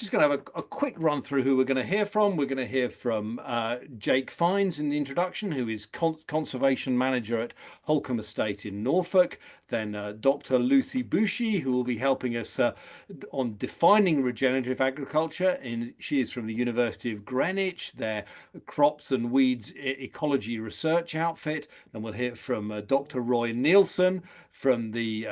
just going to have a quick run through who we're going to hear from. We're going to hear from Jake Fines in the introduction, who is Conservation Manager at Holcombe Estate in Norfolk. Then Dr. Lucie Büchi, who will be helping us on defining regenerative agriculture. She is from the University of Greenwich, their crops and weeds ecology research outfit. And we'll hear from Dr. Roy Neilson from the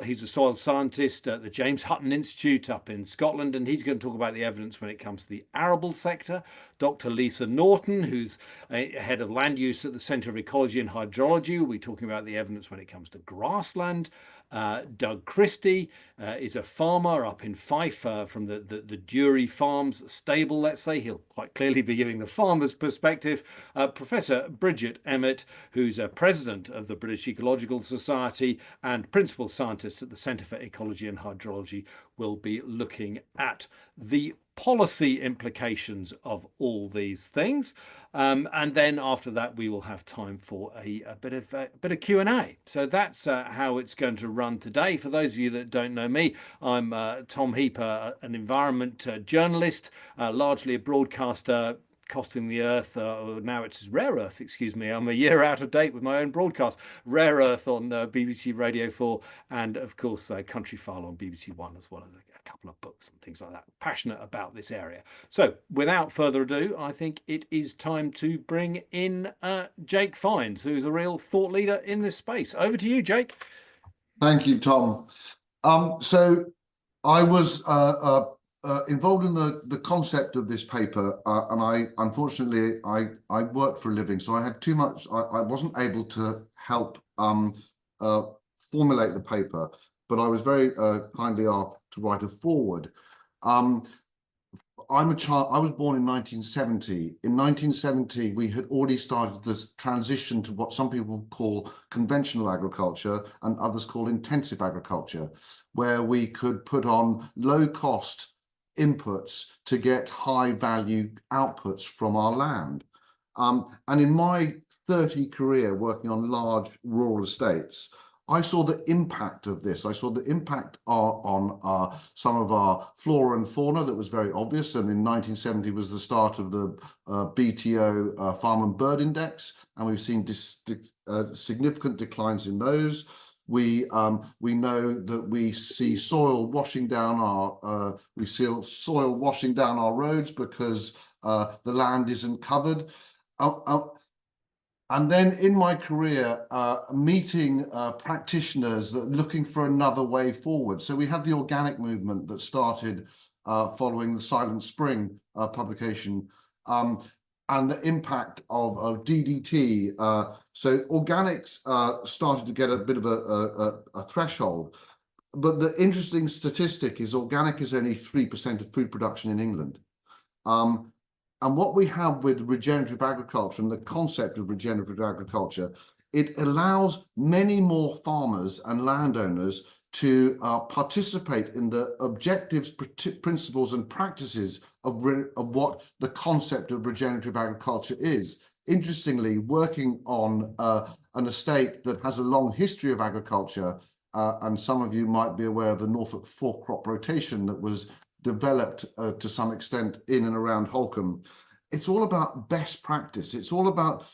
he's a soil scientist at the James Hutton Institute up in Scotland, and he's going to talk about the evidence when it comes to the arable sector. Dr. Lisa Norton, who's head of land use at the Centre of Ecology and Hydrology, will be talking about the evidence when it comes to grassland. Doug Christie is a farmer up in Fife from the Durie farms stable, let's say. He'll quite clearly be giving the farmer's perspective. Professor Bridget Emmett, who's a president of the British Ecological Society and principal scientist at the Centre for Ecology and Hydrology, will be looking at the policy implications of all these things. And then after that, we will have time for a bit of Q&A. So that's how it's going to run today. For those of you that don't know me, I'm Tom Heap, an environment journalist, largely a broadcaster, costing the earth, now it's rare earth, excuse me. I'm a year out of date with my own broadcast. Rare Earth on BBC Radio 4, and of course Countryfile on BBC One, as well as a couple of books and things like that. Passionate about this area. So without further ado, I think it is time to bring in Jake Fines, who's a real thought leader in this space. Over to you, Jake. Thank you, Tom. So I was involved in the concept of this paper, and unfortunately I worked for a living, so I had too much. I wasn't able to help formulate the paper, but I was very kindly asked to write a foreword. I'm a child. I was born in 1970. In 1970, we had already started this transition to what some people call conventional agriculture and others call intensive agriculture, where we could put on low-cost inputs to get high-value outputs from our land. And in my 30 career working on large rural estates, I saw the impact of this. I saw the impact on some of our flora and fauna that was very obvious. And in 1970 was the start of the BTO Farm and Bird Index, and we've seen significant declines in those. We know that we see soil washing down our roads because the land isn't covered. And then in my career, meeting practitioners that looking for another way forward. So we had the organic movement that started following the Silent Spring publication, and the impact of DDT. So organics started to get a bit of a threshold. But the interesting statistic is organic is only 3% of food production in England. And what we have with regenerative agriculture and the concept of regenerative agriculture, it allows many more farmers and landowners to participate in the objectives, principles and practices of what the concept of regenerative agriculture is. Interestingly, working on an estate that has a long history of agriculture, and some of you might be aware of the Norfolk four-crop rotation that was developed to some extent in and around Holcombe. It's all about best practice. It's all about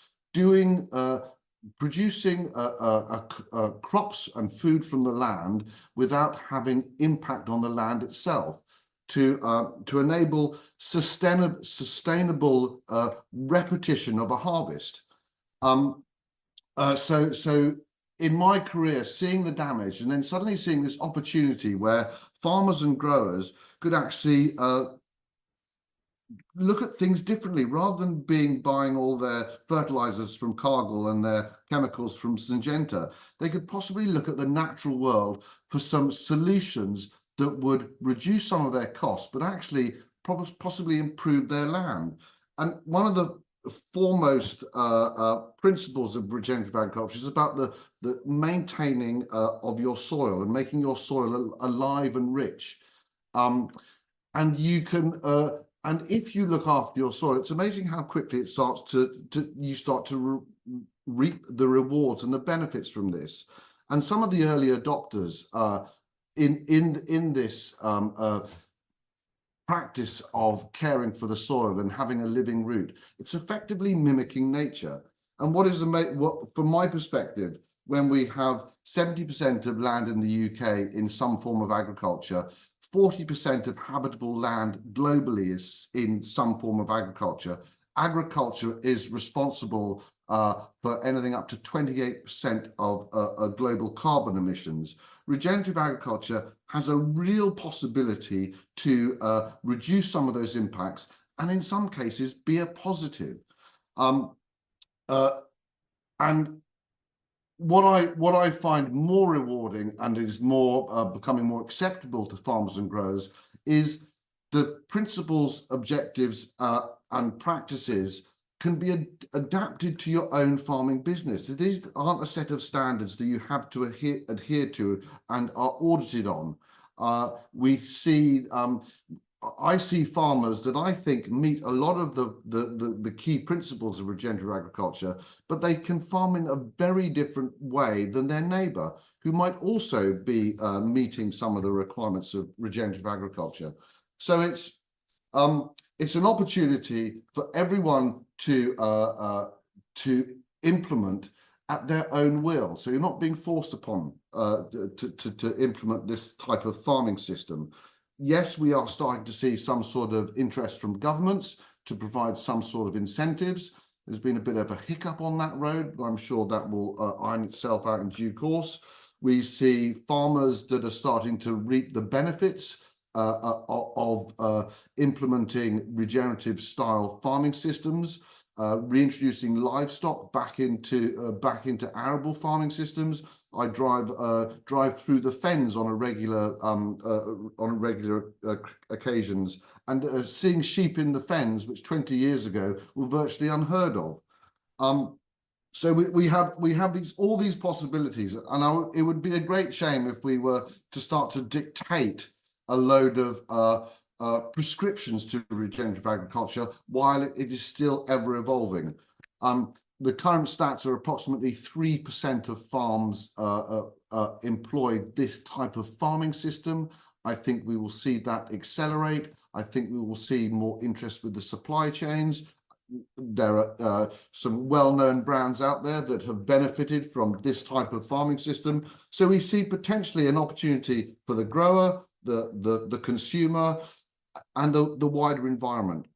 producing crops and food from the land without having impact on the land itself, to enable sustainable repetition of a harvest. So in my career, seeing the damage and then suddenly seeing this opportunity where farmers and growers could actually look at things differently, rather than buying all their fertilizers from Cargill and their chemicals from Syngenta. They could possibly look at the natural world for some solutions that would reduce some of their costs, but actually possibly improve their land. And one of the foremost principles of regenerative agriculture is about the maintaining of your soil and making your soil alive and rich. And you can, and if you look after your soil, it's amazing how quickly it starts you start to reap the rewards and the benefits from this. And some of the early adopters in this practice of caring for the soil and having a living root. It's effectively mimicking nature. And from my perspective, when we have 70% of land in the UK in some form of agriculture, 40% of habitable land globally is in some form of agriculture. Agriculture is responsible for anything up to 28% of global carbon emissions. Regenerative agriculture has a real possibility to reduce some of those impacts and in some cases be a positive. And what I find more rewarding and is becoming more acceptable to farmers and growers is the principles, objectives, and practices can be adapted to your own farming business. These aren't a set of standards that you have to adhere to and are audited on. I see farmers that I think meet a lot of the key principles of regenerative agriculture, but they can farm in a very different way than their neighbour, who might also be meeting some of the requirements of regenerative agriculture. So it's an opportunity for everyone to implement at their own will. So you're not being forced upon to implement this type of farming system. Yes, we are starting to see some sort of interest from governments to provide some sort of incentives. There's been a bit of a hiccup on that road, but I'm sure that will iron itself out in due course. We see farmers that are starting to reap the benefits of implementing regenerative style farming systems, reintroducing livestock back into arable farming systems. I drive through the fens on regular occasions, and seeing sheep in the fens, which 20 years ago were virtually unheard of. So we have all these possibilities, and it would be a great shame if we were to start to dictate a load of prescriptions to regenerative agriculture while it is still ever evolving. The current stats are approximately 3% of farms employ this type of farming system. I think we will see that accelerate. I think we will see more interest with the supply chains. There are some well-known brands out there that have benefited from this type of farming system. So we see potentially an opportunity for the grower, the consumer, and the wider environment.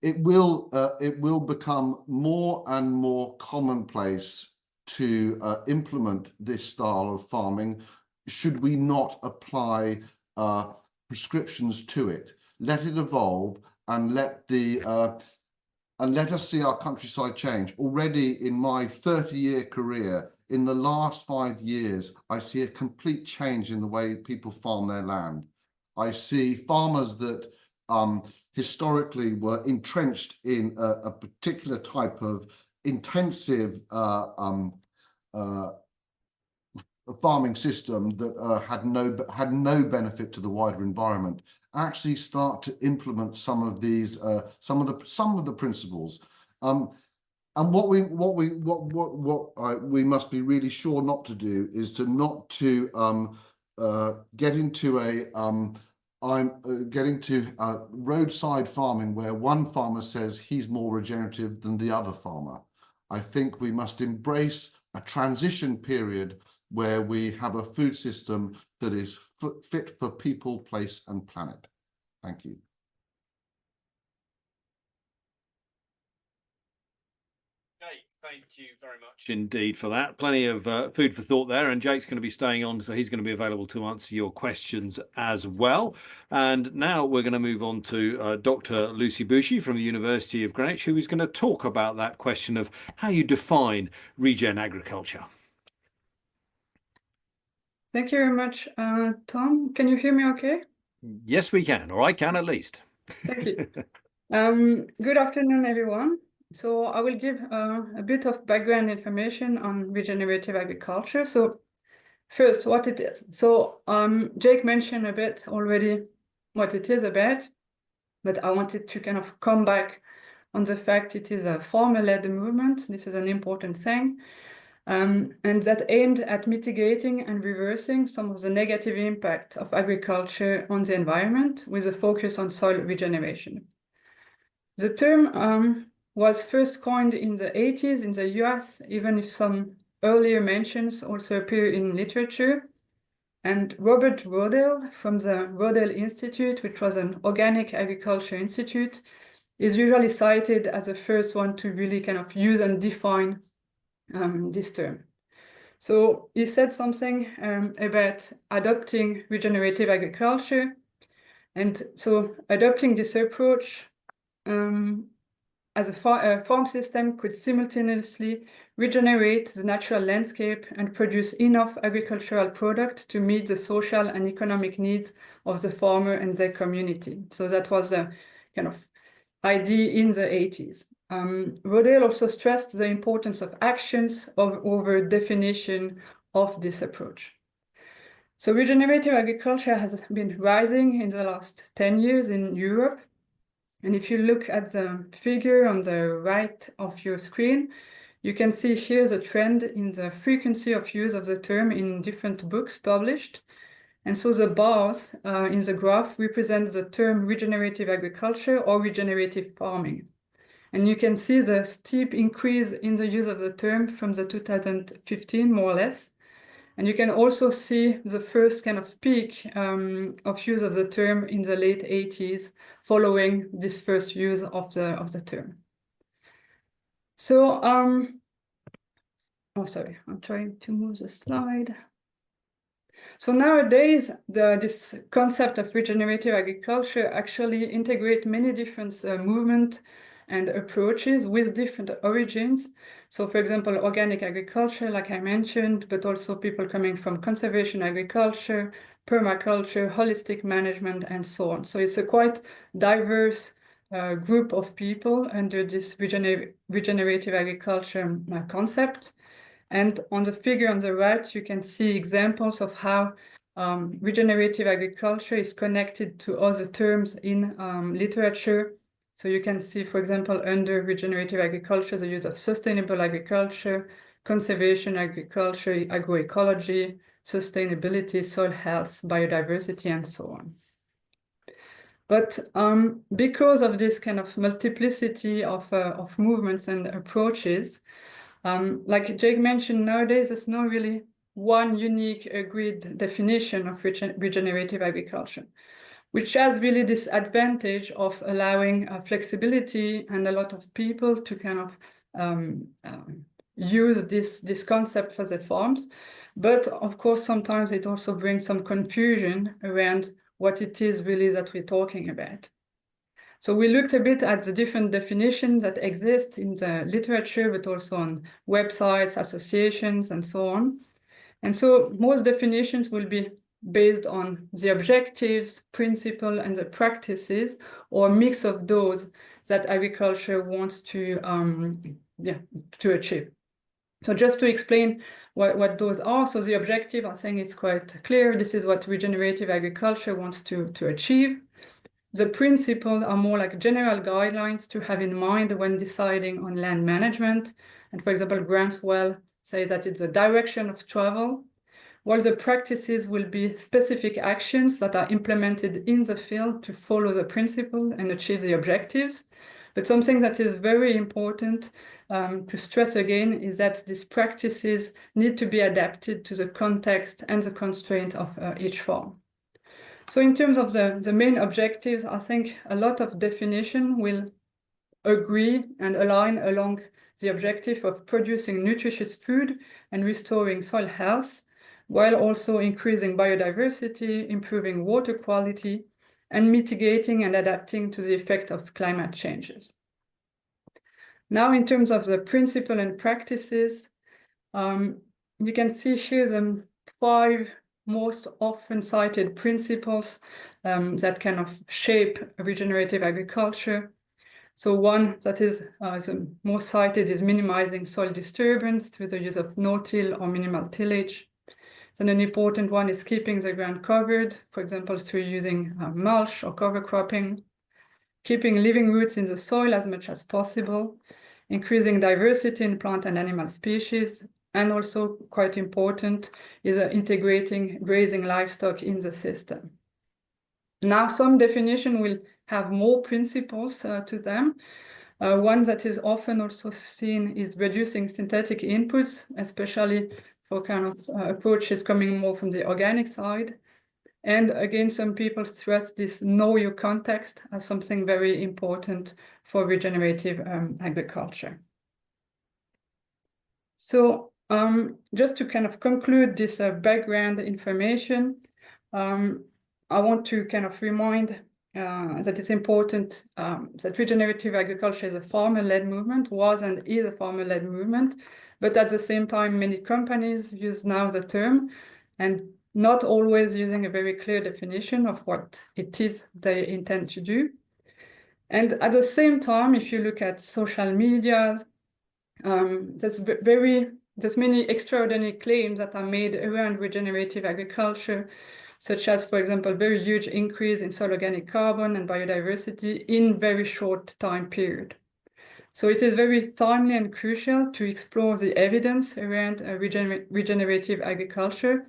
It will become more and more commonplace to implement this style of farming should we not apply prescriptions to it. Let it evolve and let us see our countryside change. Already in my 30-year career, in the last 5 years, I see a complete change in the way people farm their land. I see farmers that historically were entrenched in a particular type of intensive farming system that had no benefit to the wider environment, actually start to implement some of the principles. And what we must be really sure not to do is to get into roadside farming where one farmer says he's more regenerative than the other farmer. I think we must embrace a transition period where we have a food system that is fit for people, place, and planet. Thank you. Thank you very much indeed for that. Plenty of food for thought there, and Jake's going to be staying on, so he's going to be available to answer your questions as well. And now we're going to move on to Dr. Lucie Büchi from the University of Greenwich, who is going to talk about that question of how you define regen agriculture. Thank you very much, Tom. Can you hear me okay? Yes, we can, or I can at least. Thank you. Good afternoon, everyone. So I will give a bit of background information on regenerative agriculture. So first, what it is. So Jake mentioned a bit already what it is about, but I wanted to kind of come back on the fact it is a farmer-led movement. This is an important thing. and that aimed at mitigating and reversing some of the negative impact of agriculture on the environment with a focus on soil regeneration. The term was first coined in the 80s in the US, even if some earlier mentions also appear in literature. And Robert Rodale from the Rodale Institute, which was an organic agriculture institute, is usually cited as the first one to really kind of use and define this term. So he said something about adopting regenerative agriculture. And so adopting this approach as a farm system could simultaneously regenerate the natural landscape and produce enough agricultural product to meet the social and economic needs of the farmer and their community. So that was the kind of idea in the 80s. Rodale also stressed the importance of actions over definition of this approach. So regenerative agriculture has been rising in the last 10 years in Europe. And if you look at the figure on the right of your screen, you can see here the trend in the frequency of use of the term in different books published. And so the bars in the graph represent the term regenerative agriculture or regenerative farming. And you can see the steep increase in the use of the term from the 2015, more or less. And you can also see the first kind of peak of use of the term in the late 80s, following this first use of the term. So, oh, sorry, I'm trying to move the slide. So nowadays, this concept of regenerative agriculture actually integrates many different movements and approaches with different origins. So for example, organic agriculture, like I mentioned, but also people coming from conservation agriculture, permaculture, holistic management, and so on. So it's a quite diverse group of people under this regenerative agriculture concept. And on the figure on the right, you can see examples of how regenerative agriculture is connected to other terms in literature. So you can see, for example, under regenerative agriculture, the use of sustainable agriculture, conservation agriculture, agroecology, sustainability, soil health, biodiversity, and so on. But because of this kind of multiplicity of movements and approaches, like Jake mentioned, nowadays there's not really one unique agreed definition of regenerative agriculture, which has really this advantage of allowing flexibility and a lot of people to kind of use this concept for their farms. But of course, sometimes it also brings some confusion around what it is really that we're talking about. So we looked a bit at the different definitions that exist in the literature, but also on websites, associations, and so on. And so most definitions will be based on the objectives, principle, and the practices, or a mix of those that agriculture wants to achieve. So just to explain what those are, so the objective, I think it's quite clear. This is what regenerative agriculture wants to achieve. The principles are more like general guidelines to have in mind when deciding on land management. And for example, Grantswell says that it's the direction of travel, while the practices will be specific actions that are implemented in the field to follow the principle and achieve the objectives. But something that is very important to stress again is that these practices need to be adapted to the context and the constraint of each farm. So in terms of the main objectives, I think a lot of definition will agree and align along the objective of producing nutritious food and restoring soil health, while also increasing biodiversity, improving water quality, and mitigating and adapting to the effect of climate changes. Now, in terms of the principle and practices, you can see here the 5 most often cited principles that kind of shape regenerative agriculture. So one that is the most cited is minimizing soil disturbance through the use of no-till or minimal tillage. Then an important one is keeping the ground covered, for example, through using mulch or cover cropping, keeping living roots in the soil as much as possible, increasing diversity in plant and animal species, and also quite important is integrating grazing livestock in the system. Now, some definition will have more principles to them. One that is often also seen is reducing synthetic inputs, especially for kind of approaches coming more from the organic side. And again, some people stress this know your context as something very important for regenerative agriculture. So just to kind of conclude this background information, I want to kind of remind that it's important that regenerative agriculture is a farmer-led movement, was and is a farmer-led movement, but at the same time, many companies use now the term and not always using a very clear definition of what it is they intend to do. And at the same time, if you look at social media, there's many extraordinary claims that are made around regenerative agriculture, such as, for example, very huge increase in soil organic carbon and biodiversity in very short time period. So it is very timely and crucial to explore the evidence around regenerative agriculture,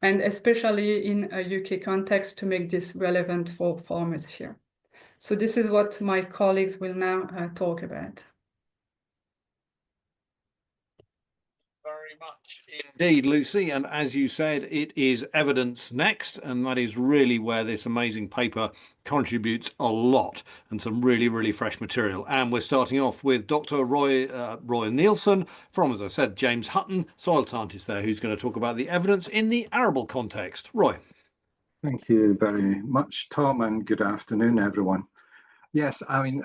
and especially in a UK context to make this relevant for farmers here. So this is what my colleagues will now talk about. Very much indeed, Lucie. And as you said, it is evidence next, and that is really where this amazing paper contributes a lot and some really, really fresh material. And we're starting off with Dr. Roy Neilson from, as I said, James Hutton, soil scientist there, who's going to talk about the evidence in the arable context. Roy. Thank you very much, Tom, and good afternoon, everyone. Yes, I mean,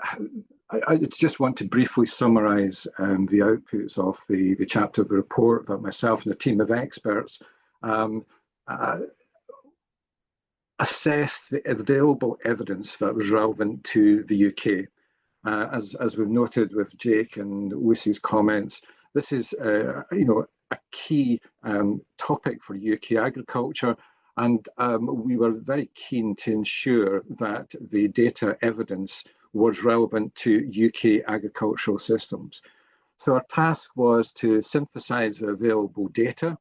I just want to briefly summarise the outputs of the chapter of the report that myself and a team of experts assessed the available evidence that was relevant to the UK. As we've noted with Jake and Lucie's comments, this is a key topic for UK agriculture. And we were very keen to ensure that the data evidence was relevant to UK agricultural systems. So our task was to synthesize the available data,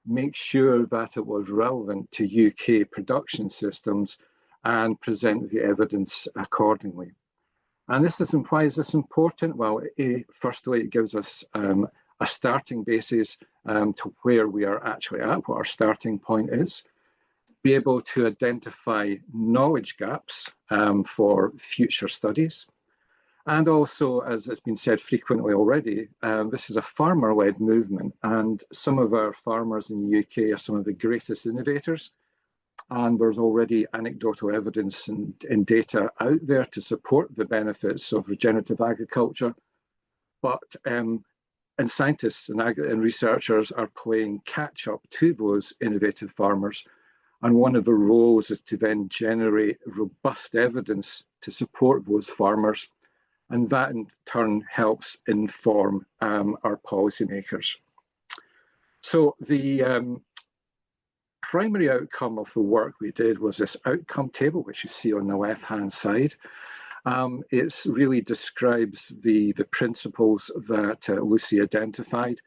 make sure that it was relevant to UK production systems, and present the evidence accordingly. And why is this important? Well, firstly, it gives us a starting basis to where we are actually at, what our starting point is. Be able to identify knowledge gaps for future studies. And also, as has been said frequently already, this is a farmer-led movement, and some of our farmers in the UK are some of the greatest innovators. And there's already anecdotal evidence and data out there to support the benefits of regenerative agriculture. But and scientists and researchers are playing catch up to those innovative farmers. And one of the roles is to then generate robust evidence to support those farmers. And that in turn helps inform our policymakers. So the primary outcome of the work we did was this outcome table, which you see on the left-hand side. It really describes the principles that Lucie identified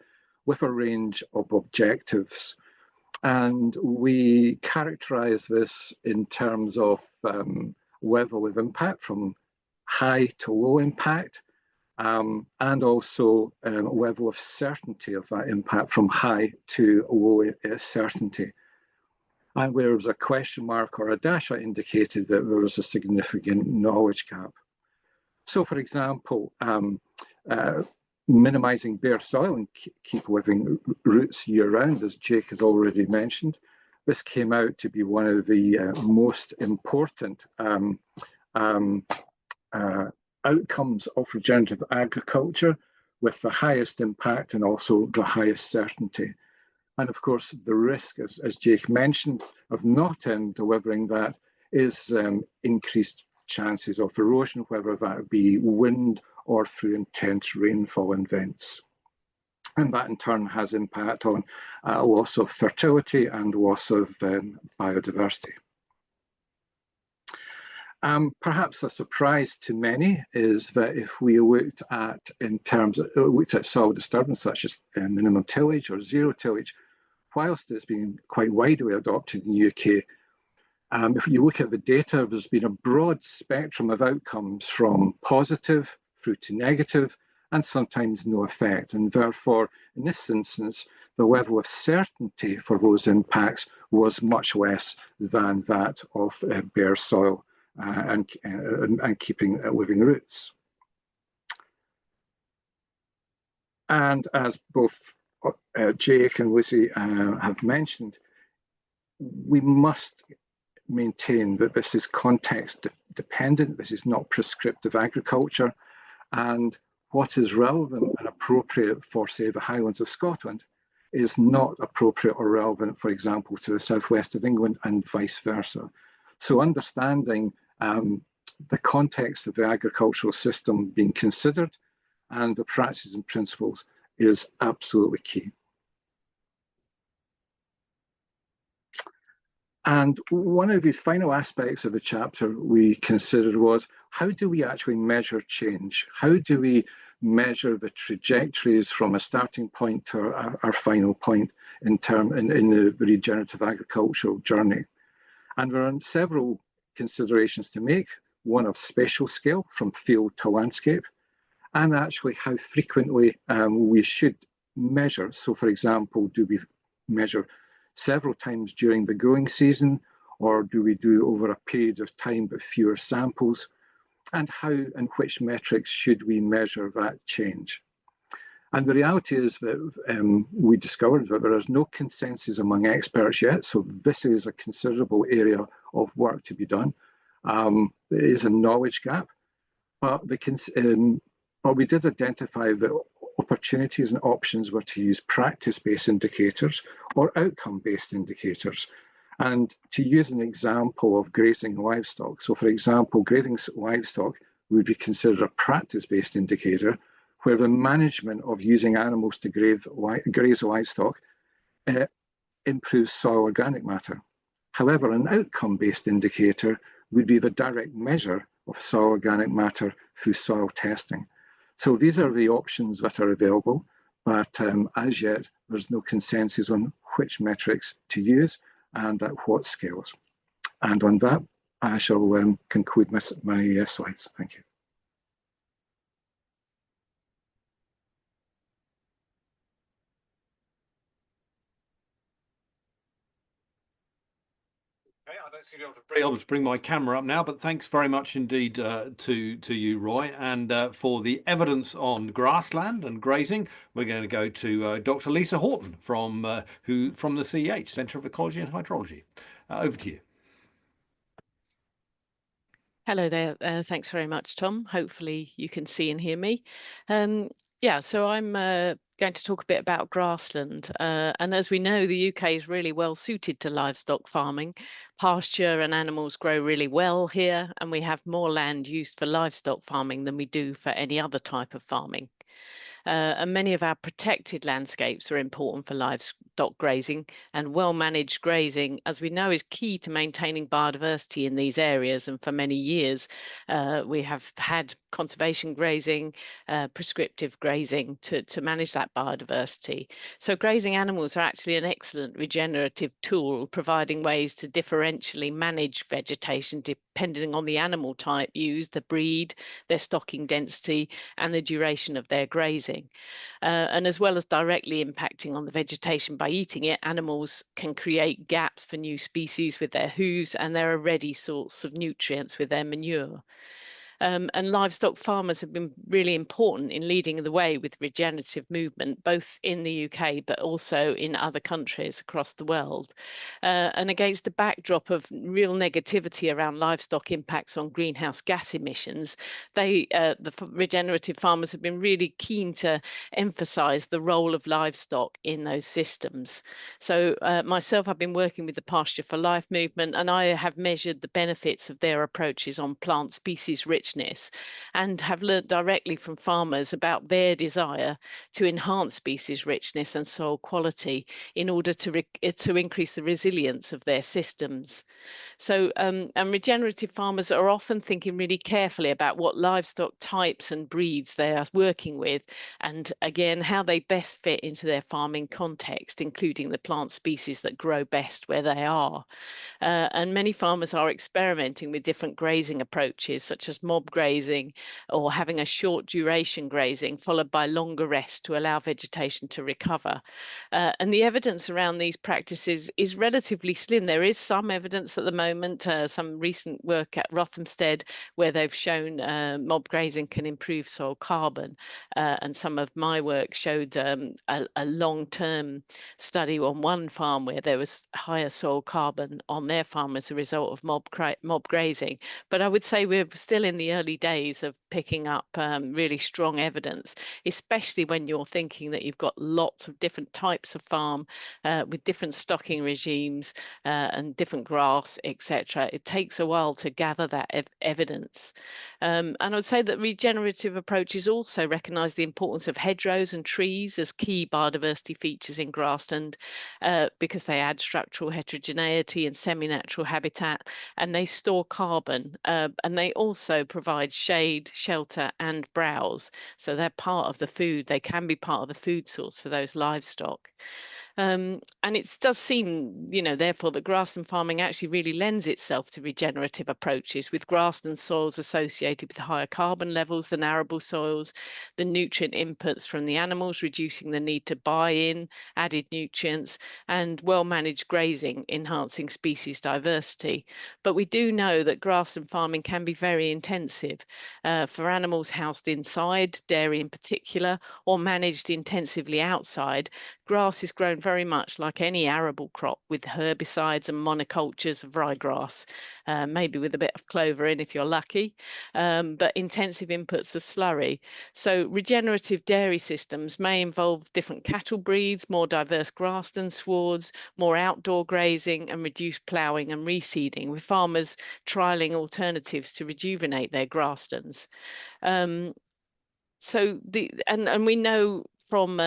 with a range of objectives. And we characterize this in terms of level of impact from high to low impact, and also level of certainty of that impact from high to low certainty. And where there was a question mark or a dash, I indicated that there was a significant knowledge gap. So, for example, minimizing bare soil and keep living roots year-round, as Jake has already mentioned. This came out to be one of the most important outcomes of regenerative agriculture, with the highest impact and also the highest certainty. And of course, the risk, as Jake mentioned, of not delivering that is increased chances of erosion, whether that be wind or through intense rainfall events. And that in turn has impact on loss of fertility and loss of biodiversity. Perhaps a surprise to many is that if we looked at soil disturbance such as minimum tillage or zero tillage, whilst it's been quite widely adopted in the UK, if you look at the data, there's been a broad spectrum of outcomes from positive through to negative and sometimes no effect. And therefore, in this instance, the level of certainty for those impacts was much less than that of bare soil and keeping living roots. And as both Jake and Lucie have mentioned, we must maintain that this is context dependent, this is not prescriptive agriculture, and what is relevant and appropriate for, say, the Highlands of Scotland is not appropriate or relevant, for example, to the southwest of England and vice versa. So understanding the context of the agricultural system being considered and the practices and principles is absolutely key. And one of the final aspects of the chapter we considered was, how do we actually measure change? How do we measure the trajectories from a starting point to our final point in the regenerative agricultural journey? And there are several considerations to make, one of spatial scale from field to landscape, and actually how frequently we should measure. So for example, do we measure several times during the growing season, or do we do over a period of time but fewer samples? And how and which metrics should we measure that change? And the reality is that we discovered that there is no consensus among experts yet, so this is a considerable area of work to be done. There is a knowledge gap, but we did identify that opportunities and options were to use practice-based indicators or outcome-based indicators. And to use an example of grazing livestock, so for example, grazing livestock would be considered a practice-based indicator, where the management of using animals to graze livestock improves soil organic matter. However, an outcome-based indicator would be the direct measure of soil organic matter through soil testing. So these are the options that are available, but as yet, there's no consensus on which metrics to use and at what scales. And on that, I shall conclude my slides. Thank you. I don't seem to be able to bring my camera up now, but thanks very much indeed to you, Roy. And for the evidence on grassland and grazing, we're going to go to Dr. Lisa Horton from the CEH, Centre of Ecology and Hydrology. Over to you. Hello there. Thanks very much, Tom. Hopefully you can see and hear me. Yeah, so I'm going to talk a bit about grassland. And as we know, the UK is really well suited to livestock farming. Pasture and animals grow really well here, and we have more land used for livestock farming than we do for any other type of farming. And many of our protected landscapes are important for livestock grazing, and well-managed grazing, as we know, is key to maintaining biodiversity in these areas. And for many years, we have had conservation grazing, prescriptive grazing to manage that biodiversity. So grazing animals are actually an excellent regenerative tool, providing ways to differentially manage vegetation depending on the animal type used, the breed, their stocking density, and the duration of their grazing. And as well as directly impacting on the vegetation by eating it, animals can create gaps for new species with their hooves, and they're a ready source of nutrients with their manure. And livestock farmers have been really important in leading the way with regenerative movement, both in the UK, but also in other countries across the world. And against the backdrop of real negativity around livestock impacts on greenhouse gas emissions, the regenerative farmers have been really keen to emphasize the role of livestock in those systems. So myself, I've been working with the Pasture for Life movement, and I have measured the benefits of their approaches on plant species richness richness, and have learnt directly from farmers about their desire to enhance species richness and soil quality in order to increase the resilience of their systems. So, and regenerative farmers are often thinking really carefully about what livestock types and breeds they are working with, and again, how they best fit into their farming context, including the plant species that grow best where they are. And many farmers are experimenting with different grazing approaches, such as mob grazing or having a short duration grazing followed by longer rest to allow vegetation to recover. And the evidence around these practices is relatively slim. There is some evidence at the moment, some recent work at Rothamsted, where they've shown mob grazing can improve soil carbon. And some of my work showed a long-term study on one farm where there was higher soil carbon on their farm as a result of mob grazing. But I would say we're still in the early days of picking up really strong evidence, especially when you're thinking that you've got lots of different types of farm with different stocking regimes and different grass, etc. It takes a while to gather that evidence. And I would say that regenerative approaches also recognise the importance of hedgerows and trees as key biodiversity features in grassland because they add structural heterogeneity and semi-natural habitat, and they store carbon, and they also provide shade, shelter and browse. So they're part of the food. They can be part of the food source for those livestock. And it does seem, therefore, that grassland farming actually really lends itself to regenerative approaches, with grassland soils associated with higher carbon levels than arable soils, the nutrient inputs from the animals reducing the need to buy in added nutrients, and well-managed grazing enhancing species diversity. But we do know that grassland farming can be very intensive for animals housed inside, dairy in particular, or managed intensively outside. Grass is grown very much like any arable crop, with herbicides and monocultures of ryegrass, maybe with a bit of clover in if you're lucky, but intensive inputs of slurry. So regenerative dairy systems may involve different cattle breeds, more diverse grassland swards, more outdoor grazing and reduced ploughing and reseeding, with farmers trialling alternatives to rejuvenate their grasslands. And we know from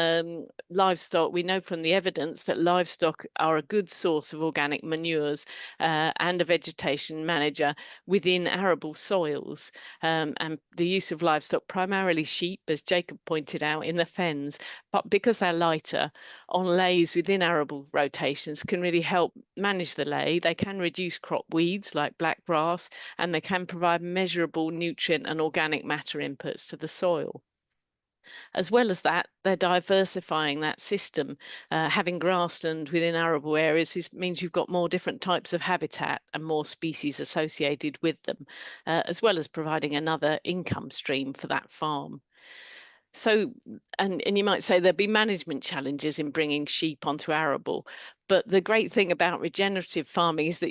livestock, we know from the evidence that livestock are a good source of organic manures and a vegetation manager within arable soils. And the use of livestock, primarily sheep, as Jacob pointed out, in the fens, but because they're lighter, on lays within arable rotations can really help manage the lay. They can reduce crop weeds like black grass, and they can provide measurable nutrient and organic matter inputs to the soil. As well as that, they're diversifying that system. Having grassland within arable areas means you've got more different types of habitat and more species associated with them, as well as providing another income stream for that farm. So, and you might say there'll be management challenges in bringing sheep onto arable, but the great thing about regenerative farming is that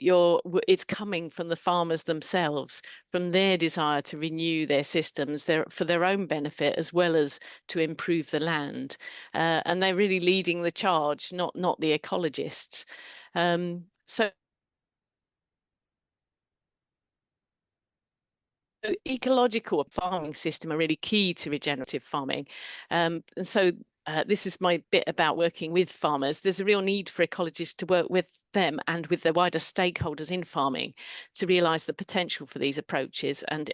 it's coming from the farmers themselves, from their desire to renew their systems for their own benefit, as well as to improve the land. And they're really leading the charge, not the ecologists. So ecological farming system are really key to regenerative farming. And so this is my bit about working with farmers. There's a real need for ecologists to work with them and with the wider stakeholders in farming to realise the potential for these approaches and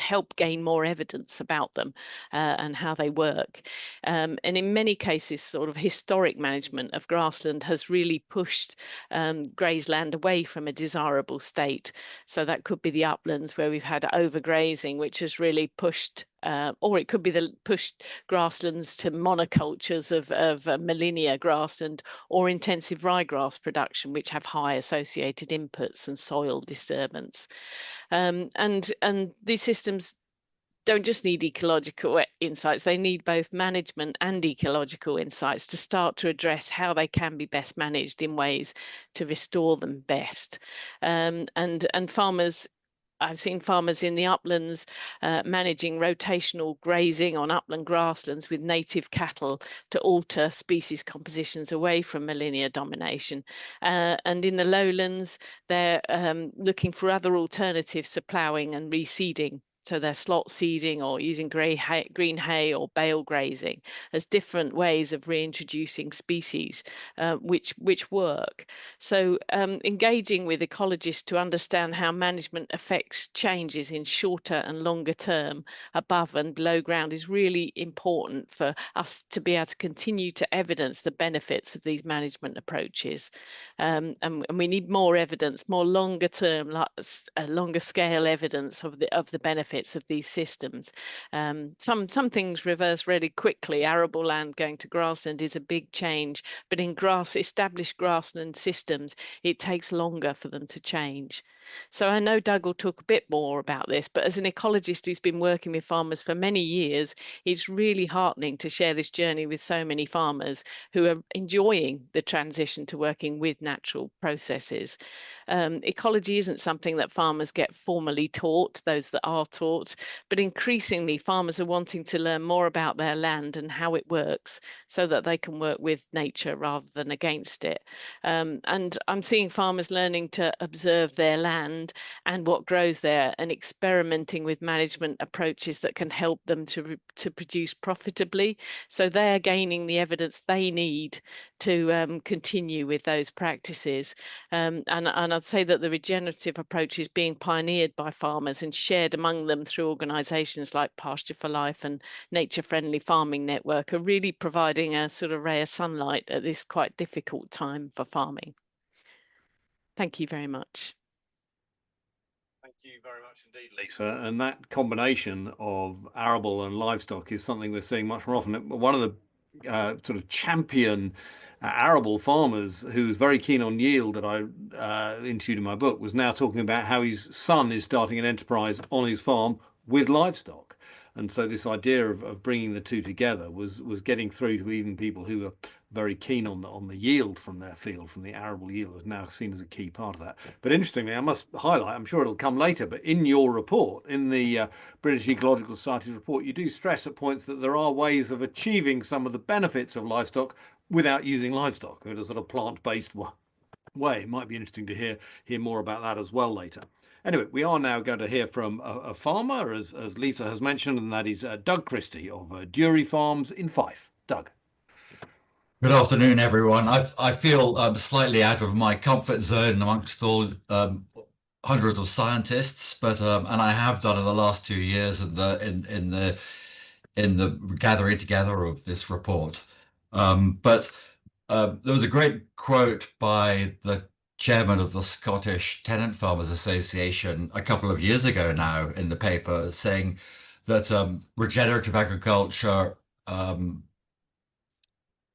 help gain more evidence about them and how they work. And in many cases, sort of historic management of grassland has really pushed grazeland away from a desirable state. So that could be the uplands where we've had overgrazing, which has really pushed or it could be pushed grasslands to monocultures of millennia grassland or intensive ryegrass production, which have high associated inputs and soil disturbance. And these systems don't just need ecological insights, they need both management and ecological insights to start to address how they can be best managed in ways to restore them best. And farmers, I've seen farmers in the uplands managing rotational grazing on upland grasslands with native cattle to alter species compositions away from millennia domination. And in the lowlands, they're looking for other alternatives to ploughing and reseeding. So they're slot seeding or using green hay or bale grazing as different ways of reintroducing species, which work. So engaging with ecologists to understand how management affects changes in shorter and longer term above and below ground is really important for us to be able to continue to evidence the benefits of these management approaches. And we need more evidence, more longer term, longer scale evidence of the benefits of these systems. Some things reverse really quickly. Arable land going to grassland is a big change, but in established grassland systems, it takes longer for them to change. So I know Doug will talk a bit more about this, but as an ecologist who's been working with farmers for many years, it's really heartening to share this journey with so many farmers who are enjoying the transition to working with natural processes. Ecology isn't something that farmers get formally taught, those that are taught, but increasingly farmers are wanting to learn more about their land and how it works so that they can work with nature rather than against it. And I'm seeing farmers learning to observe their land and what grows there and experimenting with management approaches that can help them to produce profitably. So they're gaining the evidence they need to continue with those practices. And I'd say that the regenerative approach is being pioneered by farmers and shared among them through organisations like Pasture for Life and Nature Friendly Farming Network, are really providing a sort of ray of sunlight at this quite difficult time for farming. Thank you very much. Thank you very much indeed, Lisa. And that combination of arable and livestock is something we're seeing much more often. One of the sort of champion arable farmers who was very keen on yield that I interviewed in my book was now talking about how his son is starting an enterprise on his farm with livestock. And so this idea of bringing the two together was getting through to even people who are very keen on the yield from their field, from the arable yield, is now seen as a key part of that. But interestingly, I must highlight, I'm sure it'll come later, but in your report, in the British Ecological Society's report, you do stress at points that there are ways of achieving some of the benefits of livestock without using livestock in a sort of plant-based way. It might be interesting to hear more about that as well later. Anyway, we are now going to hear from a farmer, as Lisa has mentioned, and that is Doug Christie of Durie Farms in Fife. Doug. Good afternoon, everyone. I feel slightly out of my comfort zone amongst all hundreds of scientists, but and I have done in the last 2 years in the gathering together of this report. But there was a great quote by the chairman of the Scottish Tenant Farmers Association a couple of years ago now in the paper, saying that regenerative agriculture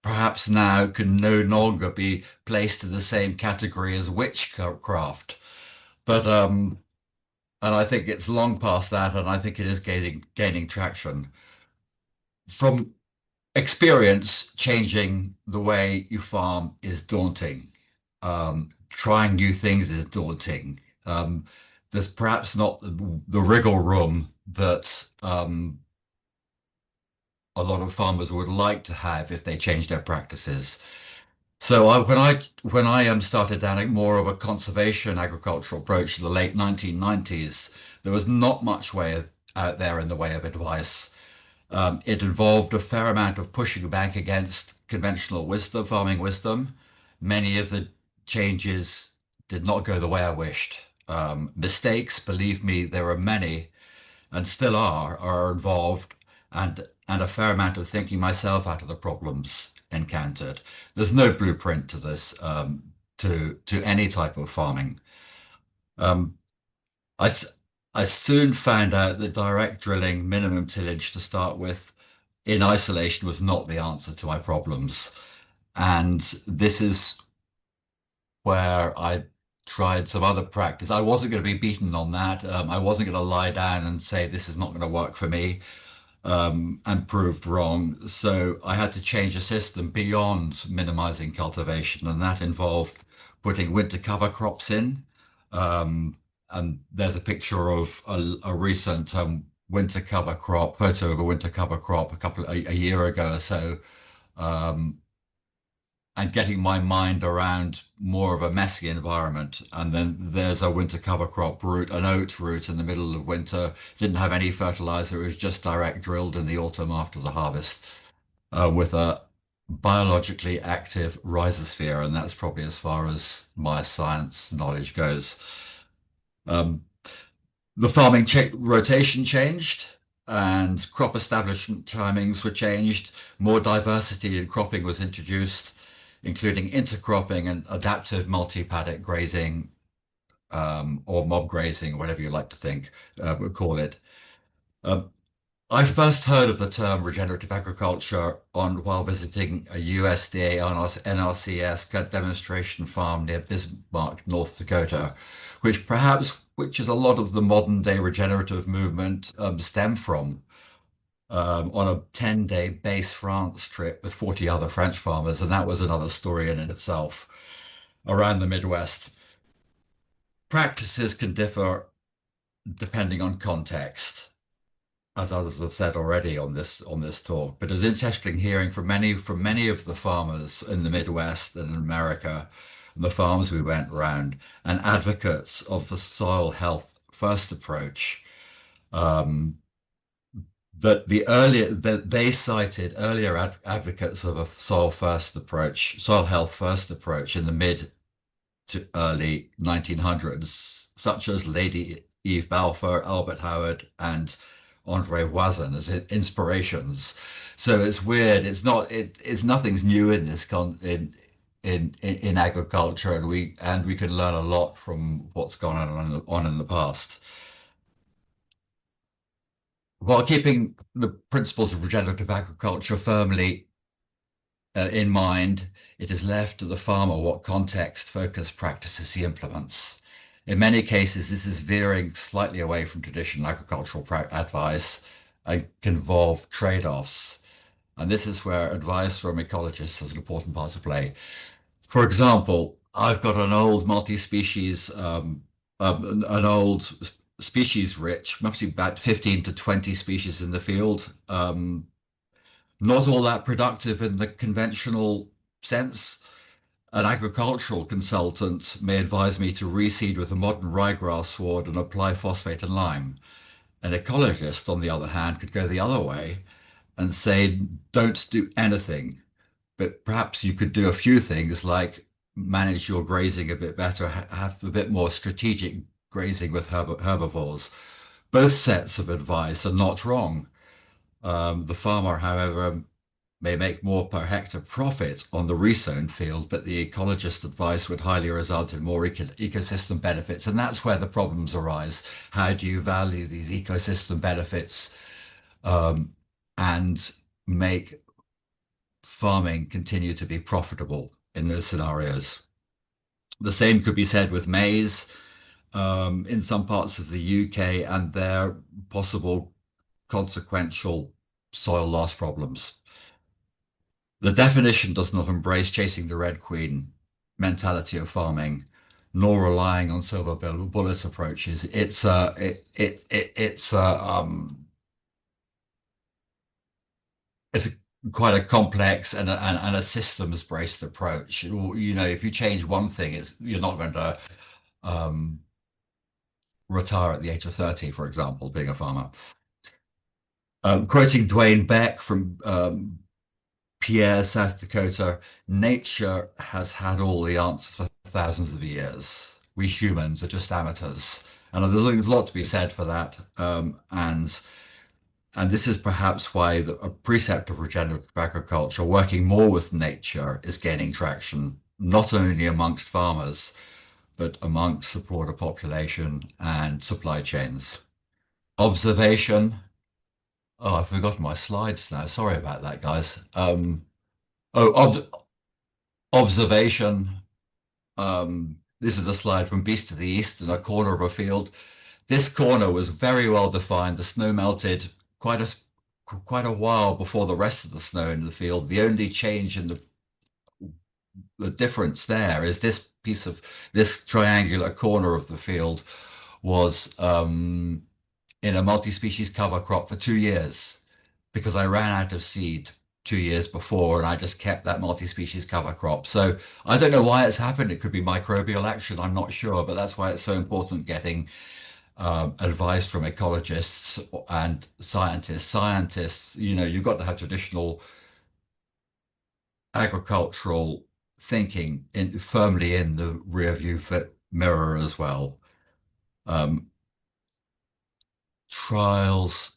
perhaps now can no longer be placed in the same category as witchcraft. But and I think it's long past that, and I think it is gaining traction. From experience, changing the way you farm is daunting. Trying new things is daunting. There's perhaps not the wriggle room that a lot of farmers would like to have if they change their practices. So when I started down more of a conservation agricultural approach in the late 1990s, there was not much out there in the way of advice. It involved a fair amount of pushing back against conventional wisdom, farming wisdom. Many of the changes did not go the way I wished. Mistakes, believe me, there are many, and still are involved, and a fair amount of thinking myself out of the problems encountered. There's no blueprint to this, to any type of farming. I soon found out that direct drilling, minimum tillage to start with, in isolation was not the answer to my problems. And this is where I tried some other practice. I wasn't going to be beaten on that. I wasn't going to lie down and say this is not going to work for me. And proved wrong. So I had to change the system beyond minimizing cultivation, and that involved putting winter cover crops in. And there's a picture of a recent winter cover crop, photo of a winter cover crop a year ago or so. and getting my mind around more of a messy environment. And then there's a winter cover crop root, an oat root in the middle of winter, didn't have any fertilizer, it was just direct drilled in the autumn after the harvest with a biologically active rhizosphere, and that's probably as far as my science knowledge goes. The farming rotation changed, and crop establishment timings were changed. More diversity in cropping was introduced, including intercropping and adaptive multi-paddock grazing, or mob grazing, whatever you like to think, call it. I first heard of the term regenerative agriculture while visiting a USDA NRCS demonstration farm near Bismarck, North Dakota, which is a lot of the modern day regenerative movement stem from. On a 10-day base France trip with 40 other French farmers, and that was another story in itself around the Midwest. Practices can differ depending on context, as others have said already on this talk, but it was interesting hearing from many of the farmers in the Midwest and in America, and the farms we went around, and advocates of the soil health first approach, that they cited earlier advocates of a soil health first approach in the mid to early 1900s, such as Lady Eve Balfour, Albert Howard, and Andre Voisin as inspirations. So it's weird. It's nothing's new in this in agriculture, and we can learn a lot from what's gone on in the past. While keeping the principles of regenerative agriculture firmly in mind, it is left to the farmer what context-focused practices he implements. In many cases, this is veering slightly away from traditional agricultural advice and can involve trade-offs. And this is where advice from ecologists has an important part to play. For example, I've got an old multi-species, an old species-rich, roughly about 15 to 20 species in the field. Not all that productive in the conventional sense. An agricultural consultant may advise me to reseed with a modern ryegrass sward and apply phosphate and lime. An ecologist, on the other hand, could go the other way and say, don't do anything, but perhaps you could do a few things like manage your grazing a bit better, have a bit more strategic grazing with herbivores. Both sets of advice are not wrong. The farmer, however, may make more per hectare profit on the resown field, but the ecologist advice would highly result in more ecosystem benefits. And that's where the problems arise. How do you value these ecosystem benefits and make farming continue to be profitable in those scenarios? The same could be said with maize in some parts of the UK and their possible consequential soil loss problems. The definition does not embrace chasing the Red Queen mentality of farming, nor relying on silver bullet approaches. It's quite a complex and a systems-based approach. You know, if you change one thing, you're not going to retire at the age of 30, for example, being a farmer. Quoting Dwayne Beck from Pierre, South Dakota, nature has had all the answers for thousands of years. We humans are just amateurs. And there's a lot to be said for that. And this is perhaps why a precept of regenerative agriculture, working more with nature, is gaining traction, not only amongst farmers, but amongst the broader population and supply chains. Observation. Oh, I've forgotten my slides now. Sorry about that, guys. Observation. This is a slide from Beast to the East in a corner of a field. This corner was very well defined. The snow melted quite a while before the rest of the snow in the field. The only change in the difference there is this triangular corner of the field was in a multi-species cover crop for 2 years because I ran out of seed 2 years before, and I just kept that multi-species cover crop. So I don't know why it's happened. It could be microbial action, I'm not sure, but that's why it's so important getting advice from ecologists and scientists. Scientists, you've got to have traditional agricultural thinking firmly in the rear view mirror as well. Trials,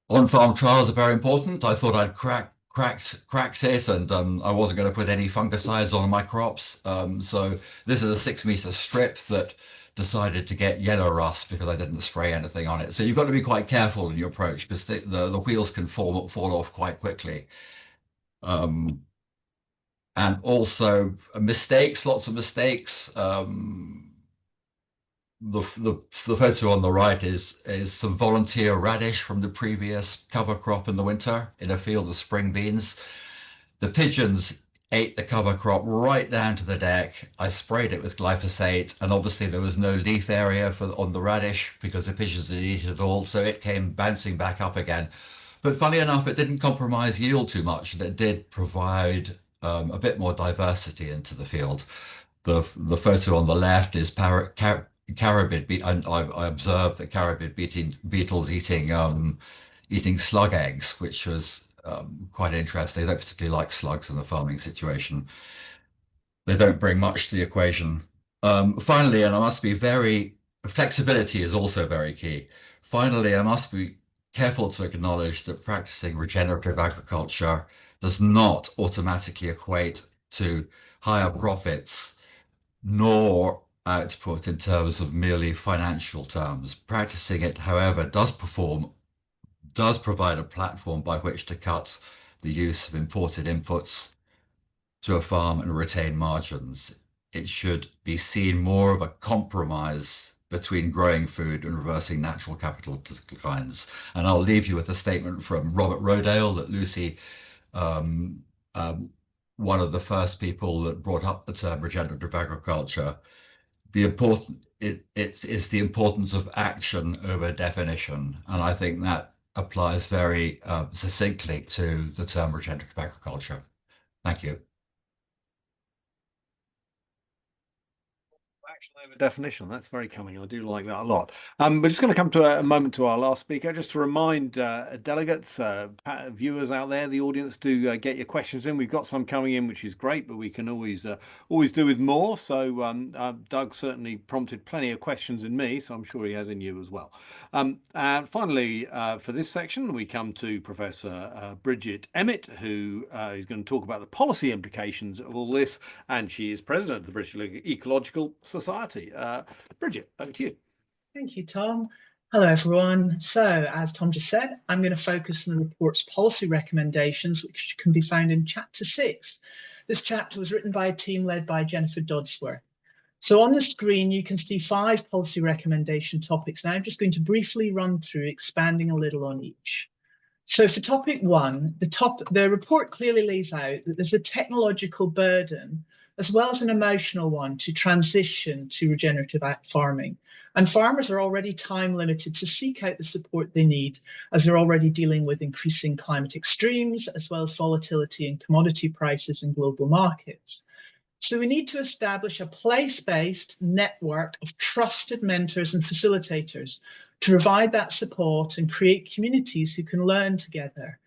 on-farm trials are very important. I thought I'd cracked it, and I wasn't going to put any fungicides on my crops. So this is a 6-meter strip that decided to get yellow rust because I didn't spray anything on it. So you've got to be quite careful in your approach, because the wheels can fall off quite quickly. And also mistakes, lots of mistakes. The photo on the right is some volunteer radish from the previous cover crop in the winter in a field of spring beans. The pigeons ate the cover crop right down to the deck. I sprayed it with glyphosate, and obviously there was no leaf area on the radish because the pigeons had eaten it all, so it came bouncing back up again. But funny enough, it didn't compromise yield too much, and it did provide a bit more diversity into the field. The photo on the left is carabid, and I observed the carabid beetles eating slug eggs, which was quite interesting. They don't particularly like slugs in the farming situation. They don't bring much to the equation. Finally, and I must be flexibility is also very key. Finally, I must be careful to acknowledge that practicing regenerative agriculture does not automatically equate to higher profits, nor output in terms of merely financial terms. Practicing it, however, does provide a platform by which to cut the use of imported inputs to a farm and retain margins. It should be seen more of a compromise between growing food and reversing natural capital declines. And I'll leave you with a statement from Robert Rodale that Lucie, one of the first people that brought up the term regenerative agriculture, it's the importance of action over definition. And I think that applies very succinctly to the term regenerative agriculture. Thank you. Action over definition. That's very coming. I do like that a lot. We're just going to come to a moment to our last speaker, just to remind delegates, viewers out there, the audience, to get your questions in. We've got some coming in, which is great, but we can always do with more. So Doug certainly prompted plenty of questions in me, so I'm sure he has in you as well. And finally, for this section, we come to Professor Bridget Emmett, who is going to talk about the policy implications of all this, and she is president of the British Ecological Society. Bridget, over to you. Thank you, Tom. Hello, everyone. So, as Tom just said, I'm going to focus on the report's policy recommendations, which can be found in Chapter 6. This chapter was written by a team led by Jennifer Dodsworth. So on the screen, you can see 5 policy recommendation topics. Now I'm just going to briefly run through, expanding a little on each. So for topic 1, the report clearly lays out that there's a technological burden as well as an emotional one to transition to regenerative farming. And farmers are already time limited to seek out the support they need, as they're already dealing with increasing climate extremes, as well as volatility in commodity prices in global markets. So we need to establish a place-based network of trusted mentors and facilitators to provide that support and create communities who can learn together.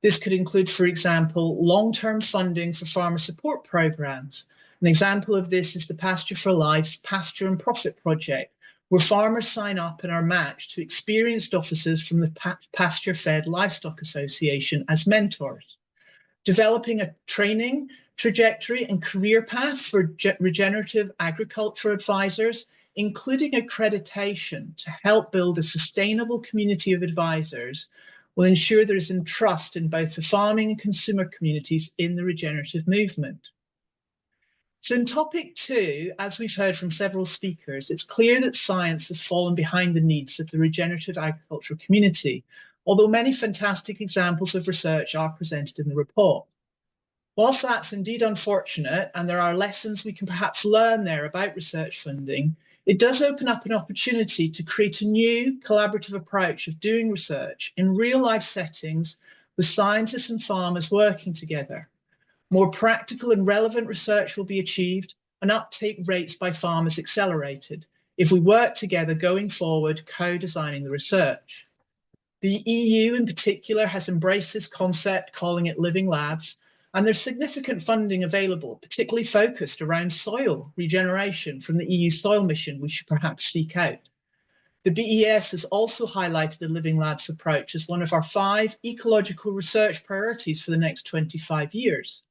This could include, for example, long-term funding for farmer support programs. An example of this is the Pasture for Life's Pasture and Profit project, where farmers sign up and are matched to experienced officers from the Pasture-Fed Livestock Association as mentors. Developing a training, trajectory and career path for regenerative agriculture advisors, including accreditation to help build a sustainable community of advisors, will ensure there is trust in both the farming and consumer communities in the regenerative movement. So in topic 2, as we've heard from several speakers, it's clear that science has fallen behind the needs of the regenerative agricultural community, although many fantastic examples of research are presented in the report. Whilst that's indeed unfortunate, and there are lessons we can perhaps learn there about research funding, it does open up an opportunity to create a new collaborative approach of doing research in real-life settings with scientists and farmers working together. More practical and relevant research will be achieved and uptake rates by farmers accelerated if we work together going forward, co-designing the research. The EU in particular has embraced this concept, calling it living labs, and there's significant funding available, particularly focused around soil regeneration from the EU soil mission we should perhaps seek out. The BES has also highlighted the Living Labs approach as one of our 5 ecological research priorities for the next 25 years.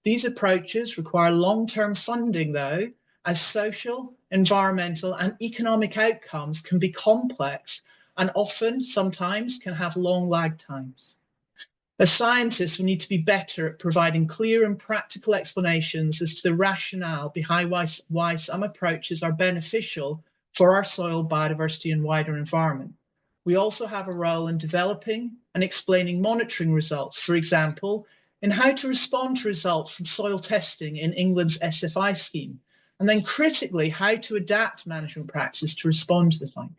These approaches require long-term funding though, as social, environmental and economic outcomes can be complex and often, sometimes, can have long lag times. As scientists, we need to be better at providing clear and practical explanations as to the rationale behind why some approaches are beneficial for our soil, biodiversity and wider environment. We also have a role in developing and explaining monitoring results, for example, in how to respond to results from soil testing in England's SFI scheme, and then critically how to adapt management practices to respond to the findings.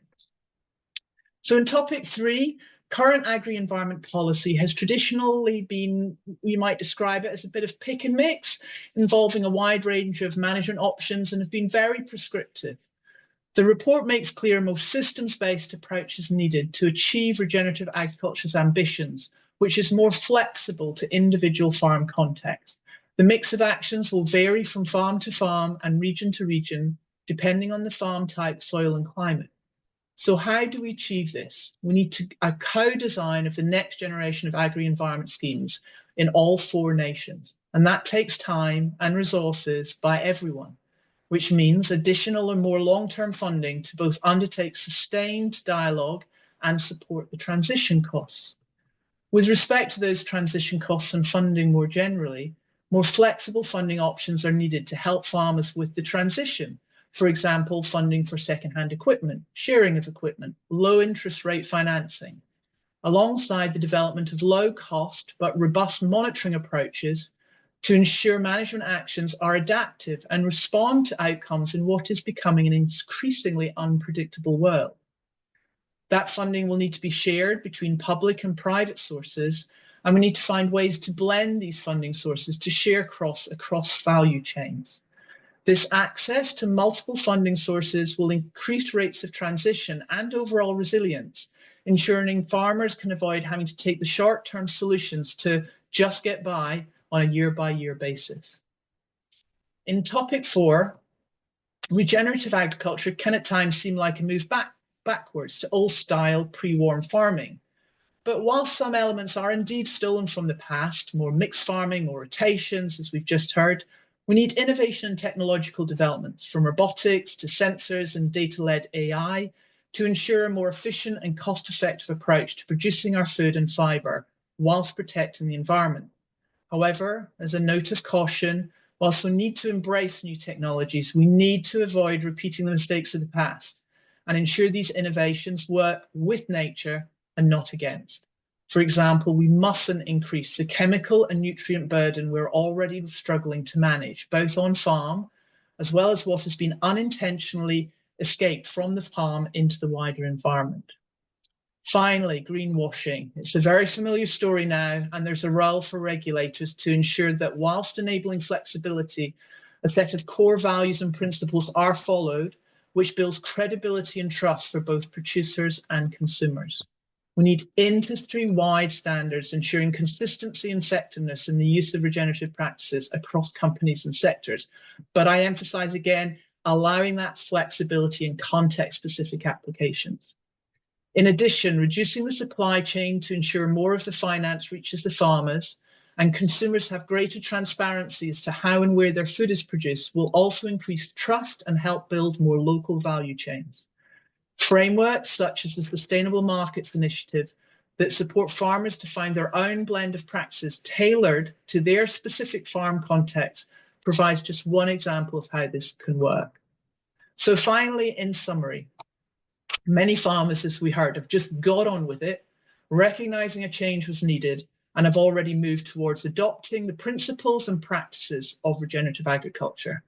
So in topic 3, current agri-environment policy has traditionally been, you might describe it as a bit of pick and mix, involving a wide range of management options and have been very prescriptive. The report makes clear most systems-based approaches needed to achieve regenerative agriculture's ambitions, which is more flexible to individual farm context. The mix of actions will vary from farm to farm and region to region, depending on the farm type, soil and climate. So how do we achieve this? We need a co-design of the next generation of agri-environment schemes in all 4 nations. And that takes time and resources by everyone, which means additional and more long-term funding to both undertake sustained dialogue and support the transition costs. With respect to those transition costs and funding more generally, more flexible funding options are needed to help farmers with the transition. For example, funding for second-hand equipment, sharing of equipment, low interest rate financing, alongside the development of low-cost but robust monitoring approaches to ensure management actions are adaptive and respond to outcomes in what is becoming an increasingly unpredictable world. That funding will need to be shared between public and private sources, and we need to find ways to blend these funding sources to share across value chains. This access to multiple funding sources will increase rates of transition and overall resilience, ensuring farmers can avoid having to take the short-term solutions to just get by on a year-by-year basis. In topic 4, regenerative agriculture can at times seem like a move backwards to old-style pre-war farming. But while some elements are indeed stolen from the past, more mixed farming, more rotations, as we've just heard, we need innovation and technological developments, from robotics to sensors and data-led AI, to ensure a more efficient and cost-effective approach to producing our food and fibre whilst protecting the environment. However, as a note of caution, whilst we need to embrace new technologies, we need to avoid repeating the mistakes of the past and ensure these innovations work with nature and not against. For example, we mustn't increase the chemical and nutrient burden we're already struggling to manage, both on farm, as well as what has been unintentionally escaped from the farm into the wider environment. Finally, greenwashing. It's a very familiar story now, and there's a role for regulators to ensure that whilst enabling flexibility, a set of core values and principles are followed, which builds credibility and trust for both producers and consumers. We need industry-wide standards ensuring consistency and effectiveness in the use of regenerative practices across companies and sectors. But I emphasize again, allowing that flexibility in context-specific applications. In addition, reducing the supply chain to ensure more of the finance reaches the farmers and consumers have greater transparency as to how and where their food is produced will also increase trust and help build more local value chains. Frameworks such as the Sustainable Markets Initiative that support farmers to find their own blend of practices tailored to their specific farm context provides just one example of how this can work. So finally, in summary, many farmers, as we heard, have just got on with it, recognizing a change was needed, and have already moved towards adopting the principles and practices of regenerative agriculture.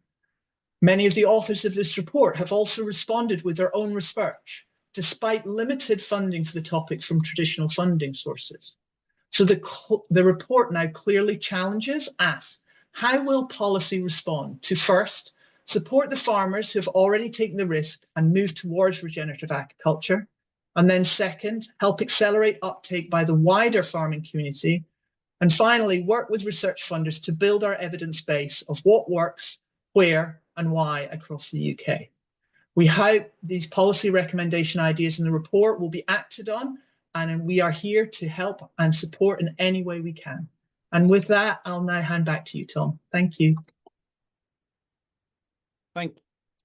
Many of the authors of this report have also responded with their own research, despite limited funding for the topic from traditional funding sources. So the report now clearly challenges us. How will policy respond to, first, support the farmers who have already taken the risk and moved towards regenerative agriculture, and then second, help accelerate uptake by the wider farming community, and finally, work with research funders to build our evidence base of what works, where, and why across the UK. We hope these policy recommendation ideas in the report will be acted on, and we are here to help and support in any way we can. And with that, I'll now hand back to you, Tom. Thank you. Thank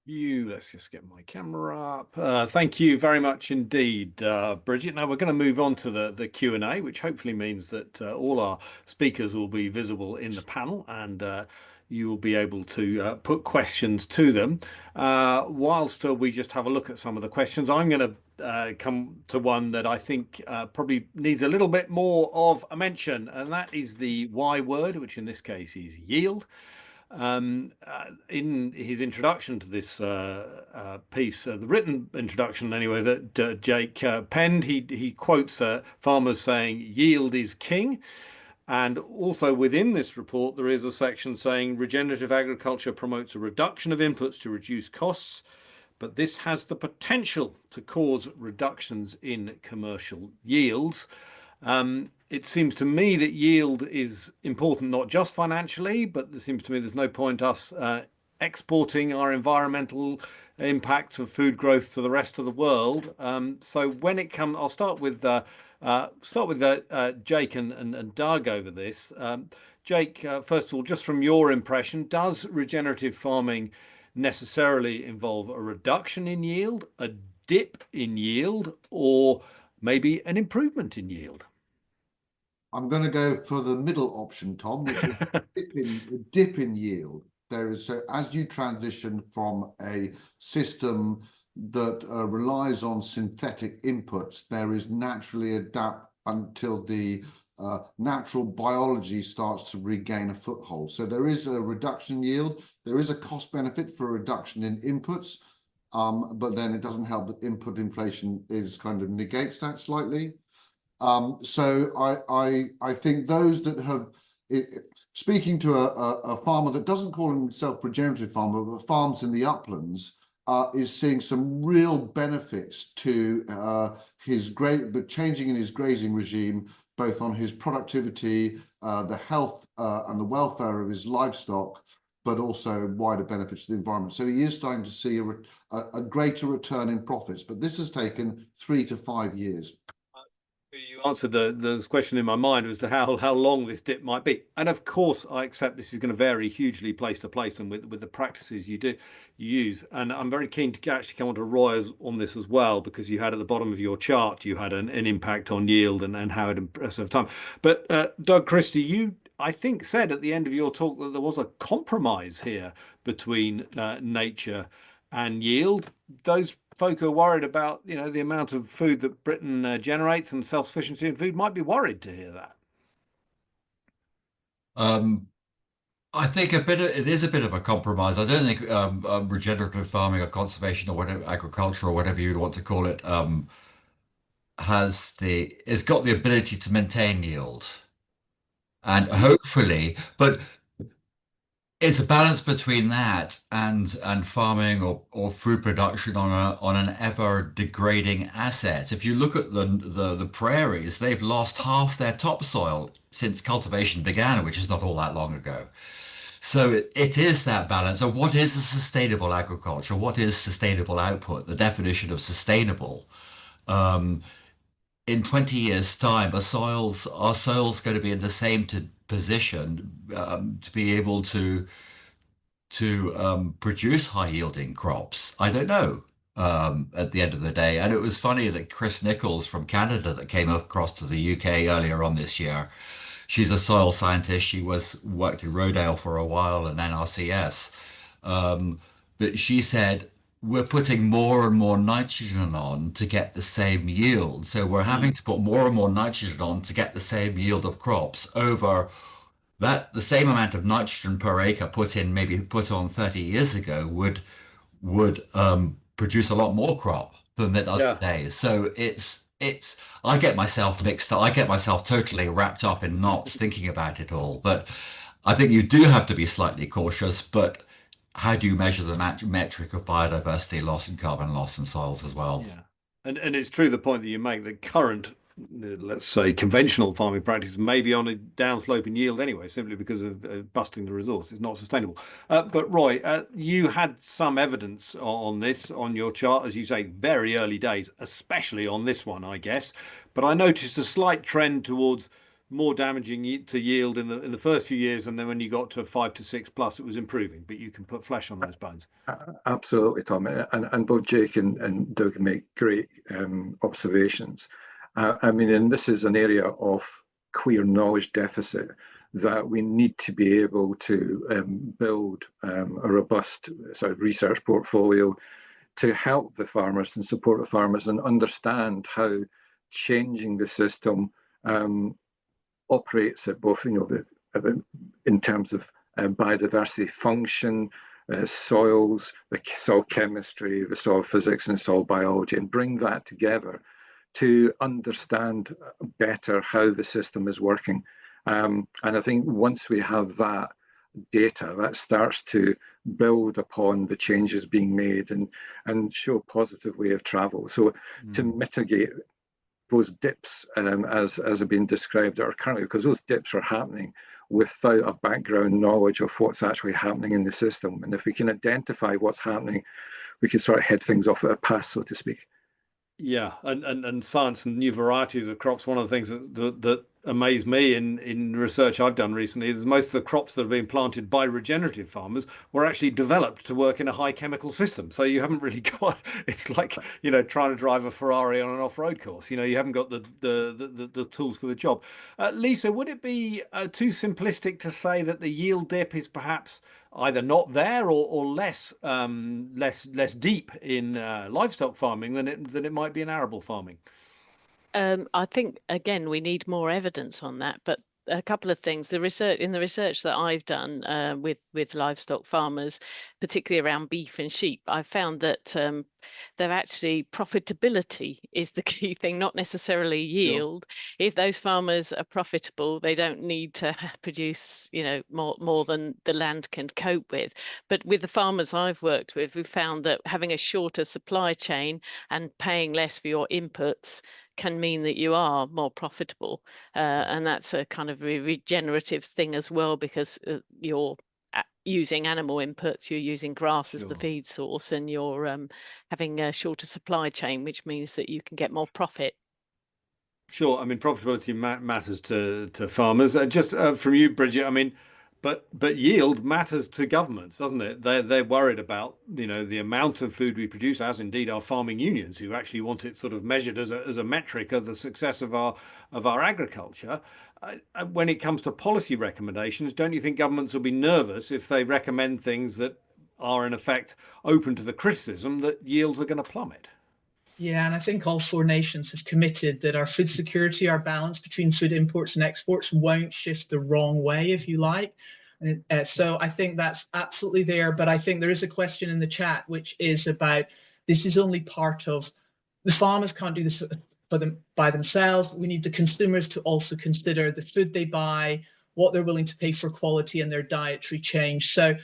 you. Let's just get my camera up. Thank you very much indeed, Bridget. Now we're going to move on to the Q&A, which hopefully means that all our speakers will be visible in the panel, and you will be able to put questions to them. Whilst we just have a look at some of the questions, I'm going to come to one that I think probably needs a little bit more of a mention, and that is the Y word, which in this case is yield. In his introduction to this piece, the written introduction anyway, that Jake penned, he quotes farmers saying yield is king. And also within this report, there is a section saying regenerative agriculture promotes a reduction of inputs to reduce costs, but this has the potential to cause reductions in commercial yields. It seems to me that yield is important, not just financially, but it seems to me there's no point us exporting our environmental impacts of food growth to the rest of the world. So when it comes, I'll start with Jake and Doug over this. Jake, first of all, just from your impression, does regenerative farming necessarily involve a reduction in yield, a dip in yield, or maybe an improvement in yield? I'm going to go for the middle option, Tom, which is a dip in yield. There is, so as you transition from a system that relies on synthetic inputs, there is naturally a gap until the natural biology starts to regain a foothold. So there is a reduction in yield. There is a cost benefit for a reduction in inputs, but then it doesn't help that input inflation is kind of negates that slightly. So I think those that have, speaking to a farmer that doesn't call himself regenerative farmer, but farms in the uplands, is seeing some real benefits to the changing in his grazing regime, both on his productivity, the health and the welfare of his livestock, but also wider benefits to the environment. So he is starting to see a greater return in profits, but this has taken 3 to 5 years. You answered the question in my mind as to how long this dip might be. And of course, I accept this is going to vary hugely place to place and with the practices you use. And I'm very keen to actually come on to Roy on this as well, because you had at the bottom of your chart, you had an impact on yield and how it impressed over time. But Doug, Christie, you, I think, said at the end of your talk that there was a compromise here between nature and yield. Those folk who are worried about, the amount of food that Britain generates and self-sufficiency in food might be worried to hear that. I think it is a bit of a compromise. I don't think regenerative farming or conservation or whatever, agriculture or whatever you'd want to call it, it's got the ability to maintain yield, and hopefully, but it's a balance between that and farming or food production on an ever degrading asset. If you look at the prairies, they've lost half their topsoil since cultivation began, which is not all that long ago. So it is that balance of what is a sustainable agriculture, what is sustainable output, the definition of sustainable. In 20 years' time, our soil's going to be in the same position to be able to produce high-yielding crops. I don't know at the end of the day. And it was funny that Chris Nichols from Canada that came across to the UK earlier on this year. She's a soil scientist. She worked in Rodale for a while and NRCS. But she said, we're putting more and more nitrogen on to get the same yield. So we're having to put more and more nitrogen on to get the same yield of crops over that. The same amount of nitrogen per acre put on 30 years ago would produce a lot more crop than it does today. So it's I get myself mixed up. I get myself totally wrapped up in knots thinking about it all. But I think you do have to be slightly cautious. But how do you measure the metric of biodiversity loss and carbon loss in soils as well? Yeah, and it's true the point that you make that current, let's say, conventional farming practices may be on a downslope in yield anyway, simply because of busting the resource. It's not sustainable. But Roy, you had some evidence on this on your chart, as you say, very early days, especially on this one, I guess. But I noticed a slight trend towards more damaging to yield in the first few years, and then when you got to 5 to 6 plus, it was improving. But you can put flesh on those bones. Absolutely, Tom, and both Jake and Doug make great observations. I mean, and this is an area of clear knowledge deficit that we need to be able to build a robust sort of research portfolio to help the farmers and support the farmers and understand how changing the system operates at both, in terms of biodiversity function, soils, the soil chemistry, the soil physics and soil biology, and bring that together to understand better how the system is working. And I think once we have that data, that starts to build upon the changes being made and show a positive way of travel. So to mitigate those dips, as have been described, that are currently, because those dips are happening without a background knowledge of what's actually happening in the system. And if we can identify what's happening, we can sort of head things off at a pass, so to speak. Yeah, and science and new varieties of crops. One of the things that amaze me in research I've done recently is most of the crops that have been planted by regenerative farmers were actually developed to work in a high chemical system. So you haven't really got, it's like, trying to drive a Ferrari on an off-road course. You haven't got the tools for the job. Lisa, would it be too simplistic to say that the yield dip is perhaps either not there or less deep in livestock farming than it might be in arable farming? I think, again, we need more evidence on that, but a couple of things. The research that I've done with livestock farmers, particularly around beef and sheep, I've found that they're actually profitability is the key thing, not necessarily yield. Sure. If those farmers are profitable, they don't need to produce, more than the land can cope with. But with the farmers I've worked with, we've found that having a shorter supply chain and paying less for your inputs can mean that you are more profitable, and that's a kind of regenerative thing as well, because you're using animal inputs, you're using grass as the feed source, and you're having a shorter supply chain, which means that you can get more profit. Sure, I mean profitability matters to farmers. Just from you, Bridget, I mean, but yield matters to governments, doesn't it? They're worried about the amount of food we produce, as indeed are farming unions, who actually want it sort of measured as a metric of the success of our agriculture. When it comes to policy recommendations, don't you think governments will be nervous if they recommend things that are in effect open to the criticism that yields are going to plummet? Yeah, and I think all 4 nations have committed that our food security, our balance between food imports and exports won't shift the wrong way, if you like. So I think that's absolutely there. But I think there is a question in the chat, which is about, this is only part of, the farmers can't do this by themselves. We need the consumers to also consider the food they buy, what they're willing to pay for quality, and their dietary change. So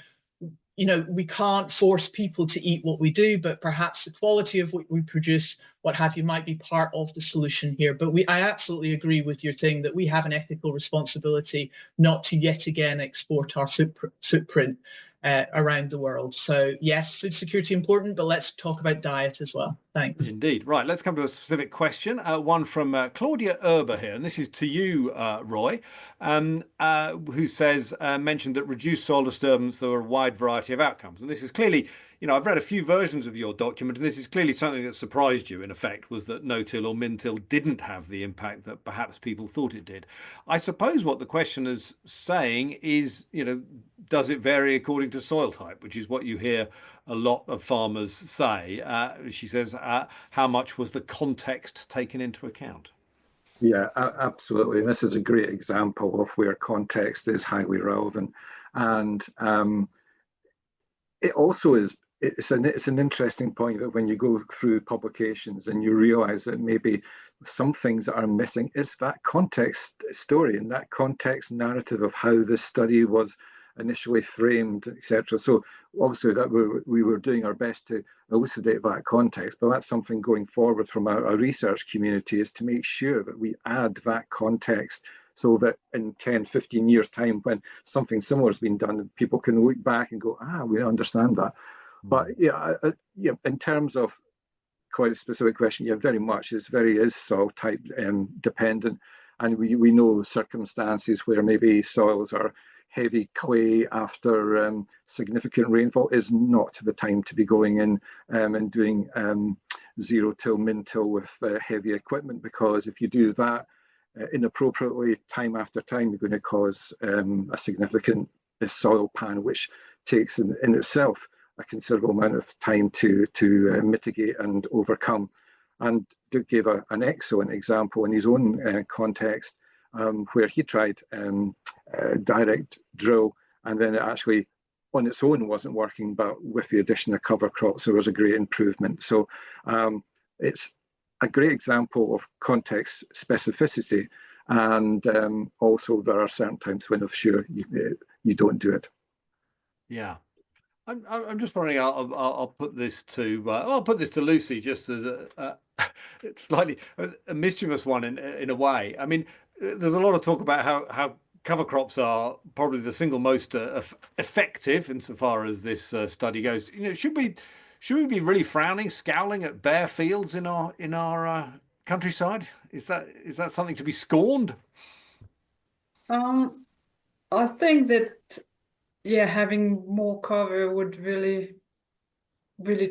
we can't force people to eat what we do, but perhaps the quality of what we produce, what have you, might be part of the solution here. But I absolutely agree with your thing that we have an ethical responsibility not to yet again export our footprint around the world. So yes, food security important, but let's talk about diet as well. Thanks. Indeed. Right, let's come to a specific question. One from Claudia Erber here, and this is to you, Roy, who says, mentioned that reduced soil disturbance, there are a wide variety of outcomes. And this is clearly, I've read a few versions of your document, and this is clearly something that surprised you, in effect, was that no-till or min-till didn't have the impact that perhaps people thought it did. I suppose what the question is saying is, does it vary according to soil type, which is what you hear a lot of farmers say. She says, how much was the context taken into account? Yeah, absolutely. And this is a great example of where context is highly relevant. And it also is it's an interesting point that when you go through publications and you realize that maybe some things that are missing is that context story and that context narrative of how this study was initially framed, etc. So obviously that we were doing our best to elucidate that context, but that's something going forward from a research community, is to make sure that we add that context so that in 10, 15 years time, when something similar has been done, people can look back and go, we understand that. But yeah, in terms of quite a specific question, yeah, very much. It is soil type dependent, and we know circumstances where maybe soils are heavy clay after significant rainfall is not the time to be going in and doing zero till min till with heavy equipment, because if you do that inappropriately time after time, you're going to cause a significant soil pan, which takes in itself a considerable amount of time to mitigate and overcome. And Duke gave an excellent example in his own context where he tried direct drill, and then it actually on its own wasn't working, but with the addition of cover crops there was a great improvement. So it's a great example of context specificity, and also there are certain times when, of sure, you don't do it. Yeah. I'm just wondering. I'll put this to Lucie, just as a slightly a mischievous one in a way. I mean, there's a lot of talk about how cover crops are probably the single most effective insofar as this study goes. You know, should we be really frowning, scowling at bare fields in our countryside? Is that something to be scorned? I think that, yeah, having more cover would really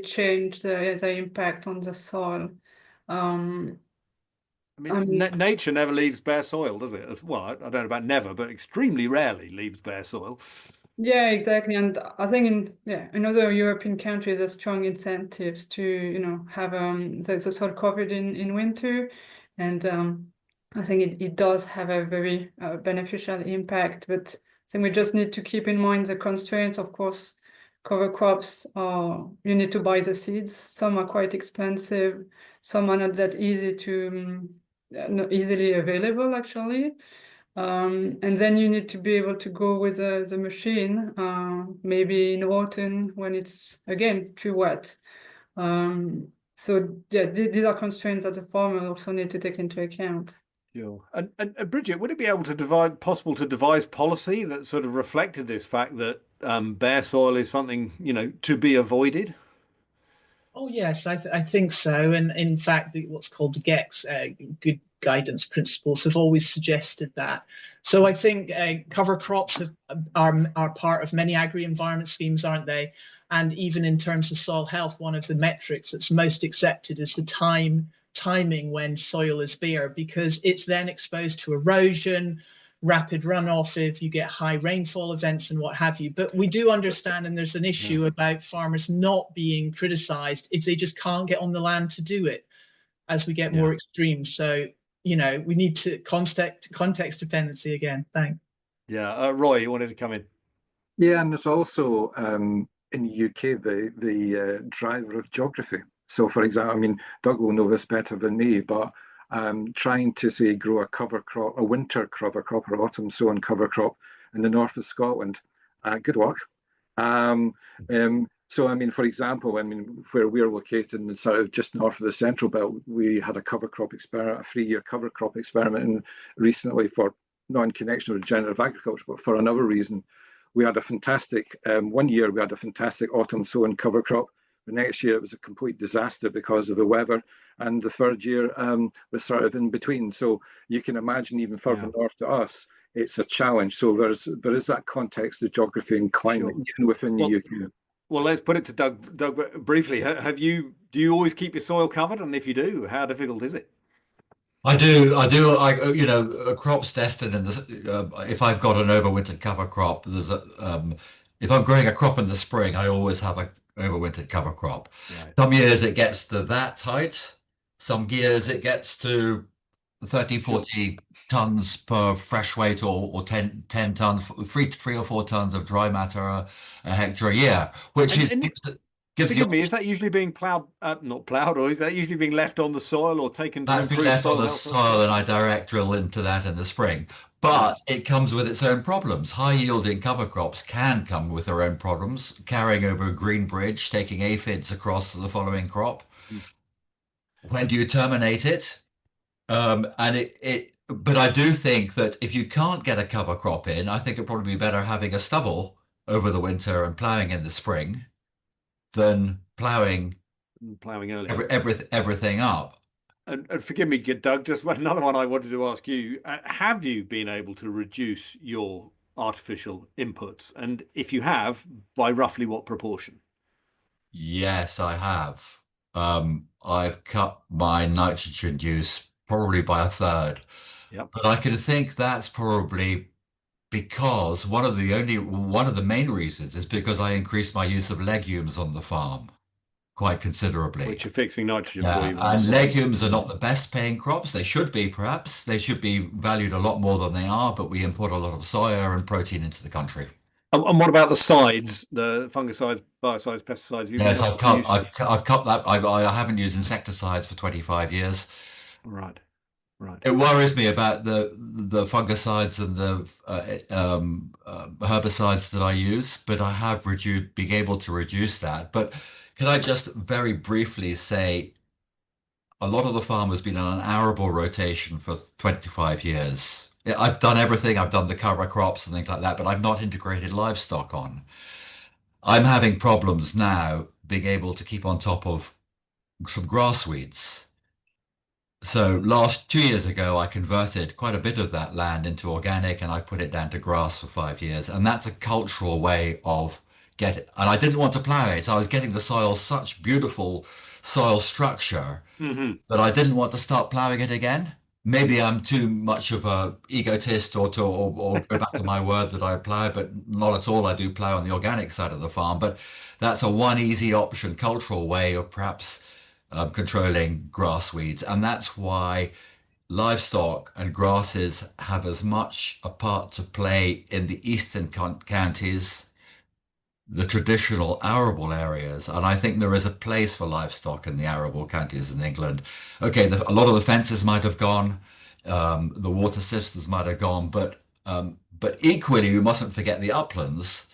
change the impact on the soil. I mean, nature never leaves bare soil, does it? Well, I don't know about never, but extremely rarely leaves bare soil. Yeah, exactly. And I think in other European countries, there's strong incentives to, have the soil covered in winter. And I think it does have a very beneficial impact. But I think we just need to keep in mind the constraints. Of course, cover crops you need to buy the seeds. Some are quite expensive. Some are not that not easily available, actually. And then you need to be able to go with the machine, maybe in autumn when it's, again, too wet. So yeah, these are constraints that the farmer also need to take into account. Sure. And Bridget, would it be possible to devise policy that sort of reflected this fact that bare soil is something, to be avoided? Oh yes, I think so. And in fact, what's called the GECS, good guidance principles, have always suggested that. So I think cover crops are part of many agri-environment schemes, aren't they? And even in terms of soil health, one of the metrics that's most accepted is the timing when soil is bare, because it's then exposed to erosion, rapid runoff if you get high rainfall events and what have you. But we do understand, and there's an issue about farmers not being criticized if they just can't get on the land to do it as we get more extreme. So, we need to context dependency again. Thanks. Yeah. Roy, you wanted to come in? Yeah, and there's also in the UK the driver of geography. So, for example, I mean, Doug will know this better than me, but trying to, say, grow a cover crop, a winter cover crop or autumn sown cover crop in the north of Scotland, good luck. So, I mean, for example, where we're located in sort of just north of the Central Belt, we had a cover crop experiment, a 3-year cover crop experiment, recently for non-connection with regenerative agriculture, but for another reason. We had a fantastic, 1 year we had a fantastic autumn sown cover crop. The next year it was a complete disaster because of the weather, and the third year was sort of in between. So you can imagine even further north to us, it's a challenge. So there is that context of geography and climate even within the UK. Well, let's put it to Doug. Doug, briefly, do you always keep your soil covered? And if you do, how difficult is it? I do. A crop's destined in the if I've got an overwintered cover crop, there's if I'm growing a crop in the spring, I always have a overwintered cover crop. Right. Some years it gets to that tight. Some years it gets to 30, 40 tons per fresh weight, or 10 tons, 3 or 4 tons of dry matter a hectare a year, which is gives Forgive the me, is that usually being ploughed, not ploughed, or is that usually being left on the soil or taken to that's been improve left on soil the health? soil, and I direct drill into that in the spring. But it comes with its own problems. High yielding cover crops can come with their own problems, carrying over a green bridge, taking aphids across to the following crop. When do you terminate it? But I do think that if you can't get a cover crop in, I think it'd probably be better having a stubble over the winter and ploughing in the spring than ploughing early. everything up. And forgive me, Doug, just another one I wanted to ask you. Have you been able to reduce your artificial inputs? And if you have, by roughly what proportion? Yes, I have. I've cut my nitrogen use probably by a third. Yep. But I can think that's probably because one of the main reasons is because I increased my use of legumes on the farm quite considerably. Which are fixing nitrogen for you. And legumes are not the best paying crops. They should be, perhaps. They should be valued a lot more than they are, but we import a lot of soya and protein into the country. And what about the sides, the fungicides, biocides, pesticides? Yes, I've cut that. I haven't used insecticides for 25 years. Right. It worries me about the fungicides and the herbicides that I use, but I have been able to reduce that. But can I just very briefly say, a lot of the farmers been on an arable rotation for 25 years. I've done everything. I've done the cover crops and things like that, but I've not integrated livestock on. I'm having problems now being able to keep on top of some grass weeds. So 2 years ago, I converted quite a bit of that land into organic, and I put it down to grass for 5 years. And that's a cultural way of getting, and I didn't want to plow it. I was getting the soil such beautiful soil structure that I didn't want to start plowing it again. Maybe I'm too much of a egotist or go back to my word that I plow, but not at all. I do plow on the organic side of the farm, but that's one easy option, cultural way of perhaps controlling grass weeds. And that's why livestock and grasses have as much a part to play in the eastern counties, the traditional arable areas. And I think there is a place for livestock in the arable counties in England. Okay, a lot of the fences might have gone, the water systems might have gone, but equally, we mustn't forget the uplands.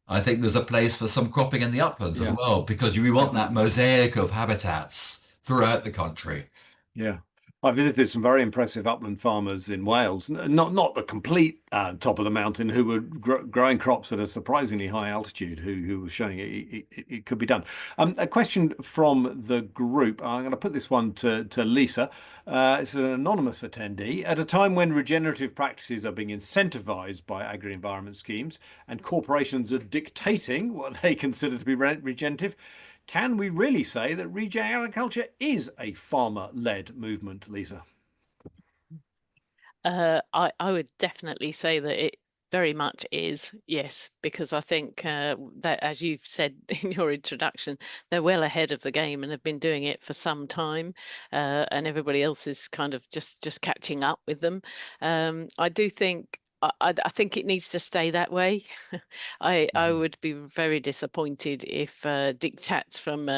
I think there's a place for some cropping in the uplands as well, because we want that mosaic of habitats throughout the country. Yeah. I visited some very impressive upland farmers in Wales, not the complete top of the mountain, who were growing crops at a surprisingly high altitude, who were showing it could be done. A question from the group. I'm going to put this one to Lisa. It's an anonymous attendee. At a time when regenerative practices are being incentivized by agri-environment schemes and corporations are dictating what they consider to be regenerative, can we really say that regen agriculture is a farmer-led movement, Lisa? I would definitely say that it very much is, yes, because I think that, as you've said in your introduction, they're well ahead of the game and have been doing it for some time, and everybody else is kind of just catching up with them. I do think I think it needs to stay that way. I would be very disappointed if diktats from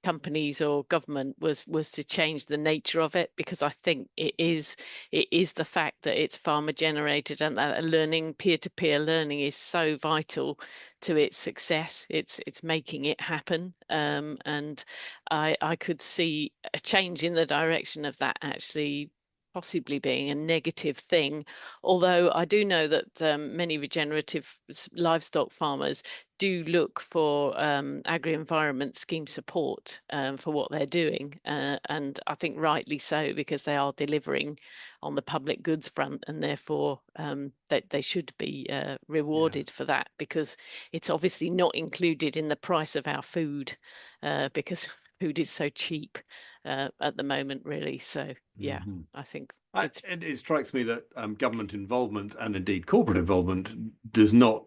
companies or government was to change the nature of it, because I think it is the fact that it's farmer generated and that learning, peer-to-peer learning, is so vital to its success. It's making it happen, and I could see a change in the direction of that actually possibly being a negative thing, although I do know that many regenerative livestock farmers do look for agri-environment scheme support for what they're doing, and I think rightly so, because they are delivering on the public goods front, and therefore that they should be rewarded for that, because it's obviously not included in the price of our food, because food is so cheap at the moment, really. So yeah, I think it strikes me that government involvement, and indeed corporate involvement, is not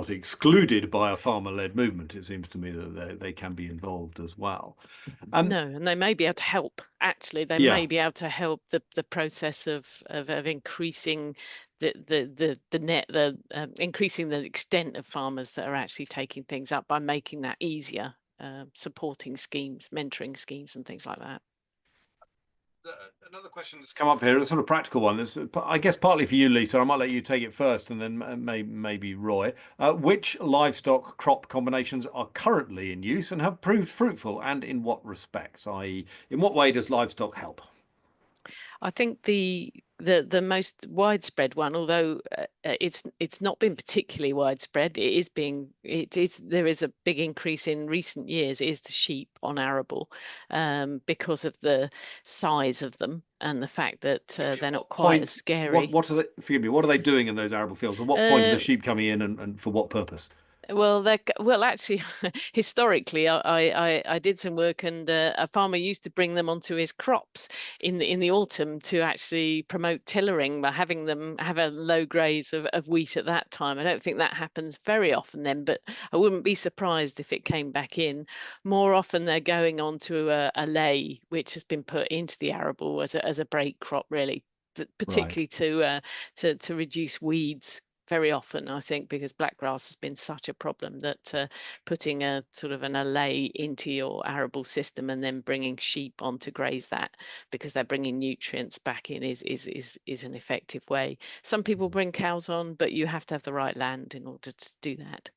excluded by a farmer-led movement. It seems to me that they can be involved as well. No, and they may be able to help. Actually, they may be able to help the process of increasing increasing the extent of farmers that are actually taking things up by making that easier. supporting schemes, mentoring schemes and things like that. Another question that's come up here, a sort of practical one. This, I guess, partly for you, Lisa. I might let you take it first, and then maybe Roy. Which livestock crop combinations are currently in use and have proved fruitful, and in what respects? I.e., in what way does livestock help? I think the most widespread one, although it's not been particularly widespread, there is a big increase in recent years, is the sheep on arable, because of the size of them and the fact that they're not quite as scary. What are they? Forgive me. What are they doing in those arable fields? At what point are the sheep coming in, and for what purpose? Well, actually, historically, I did some work, and a farmer used to bring them onto his crops in the autumn to actually promote tillering by having them have a low graze of wheat at that time. I don't think that happens very often then, but I wouldn't be surprised if it came back in. More often, they're going onto a ley, which has been put into the arable as a break crop, really, particularly to reduce weeds. Very often, I think, because blackgrass has been such a problem that putting a sort of an allay into your arable system and then bringing sheep on to graze that, because they're bringing nutrients back in, is an effective way. Some people bring cows on, but you have to have the right land in order to do that.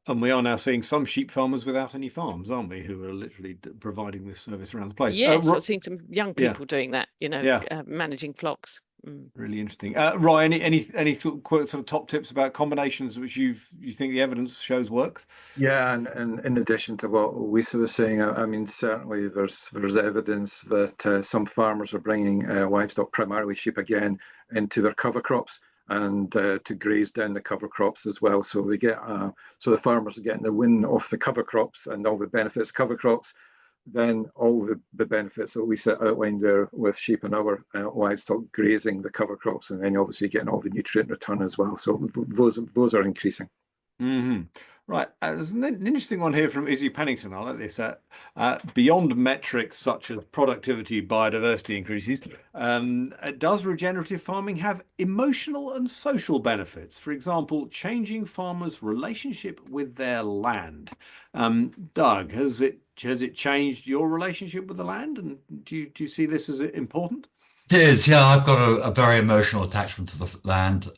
And we are now seeing some sheep farmers without any farms, aren't we, who are literally providing this service around the place. Yes, I've seen some young people doing that, managing flocks. Really interesting. Roy, any sort of top tips about combinations which you think the evidence shows works? Yeah, and in addition to what Lucie was saying, I mean, certainly there's evidence that some farmers are bringing livestock, primarily sheep again, into their cover crops, and to graze down the cover crops as well. So we get so the farmers are getting the win off the cover crops and all the benefits of cover crops, then all the benefits that we outlined there with sheep and other livestock grazing the cover crops, and then obviously getting all the nutrient return as well. So those are increasing. Mm-hmm. Right, there's an interesting one here from Izzy Pennington. I like this. Beyond metrics such as productivity, biodiversity increases, does regenerative farming have emotional and social benefits? For example, changing farmers' relationship with their land. Doug, has it changed your relationship with the land, and do you see this as important? It is, yeah. I've got a very emotional attachment to the land.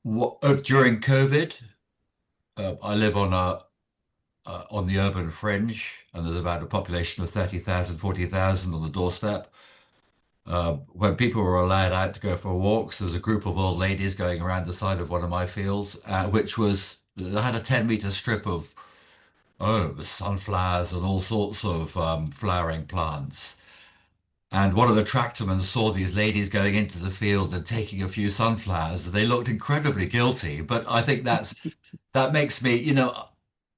During COVID, I live on the urban fringe, and there's about a population of 30,000, 40,000 on the doorstep. When people were allowed out to go for walks, there's a group of old ladies going around the side of one of my fields, which had a 10-meter strip of sunflowers and all sorts of flowering plants. And one of the tractormen saw these ladies going into the field and taking a few sunflowers. They looked incredibly guilty, but I think that makes me,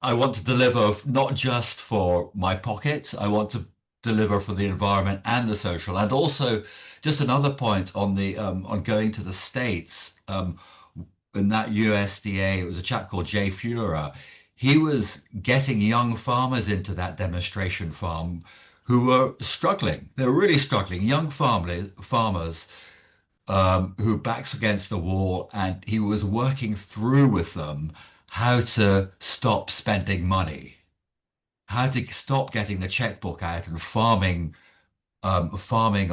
I want to deliver not just for my pocket. I want to deliver for the environment and the social. And also, just another point on the on going to the States. In that USDA, it was a chap called Jay Fuhrer. He was getting young farmers into that demonstration farm who were struggling. They were really struggling. Young farmers who backs against the wall, and he was working through with them how to stop spending money, how to stop getting the checkbook out and farming farming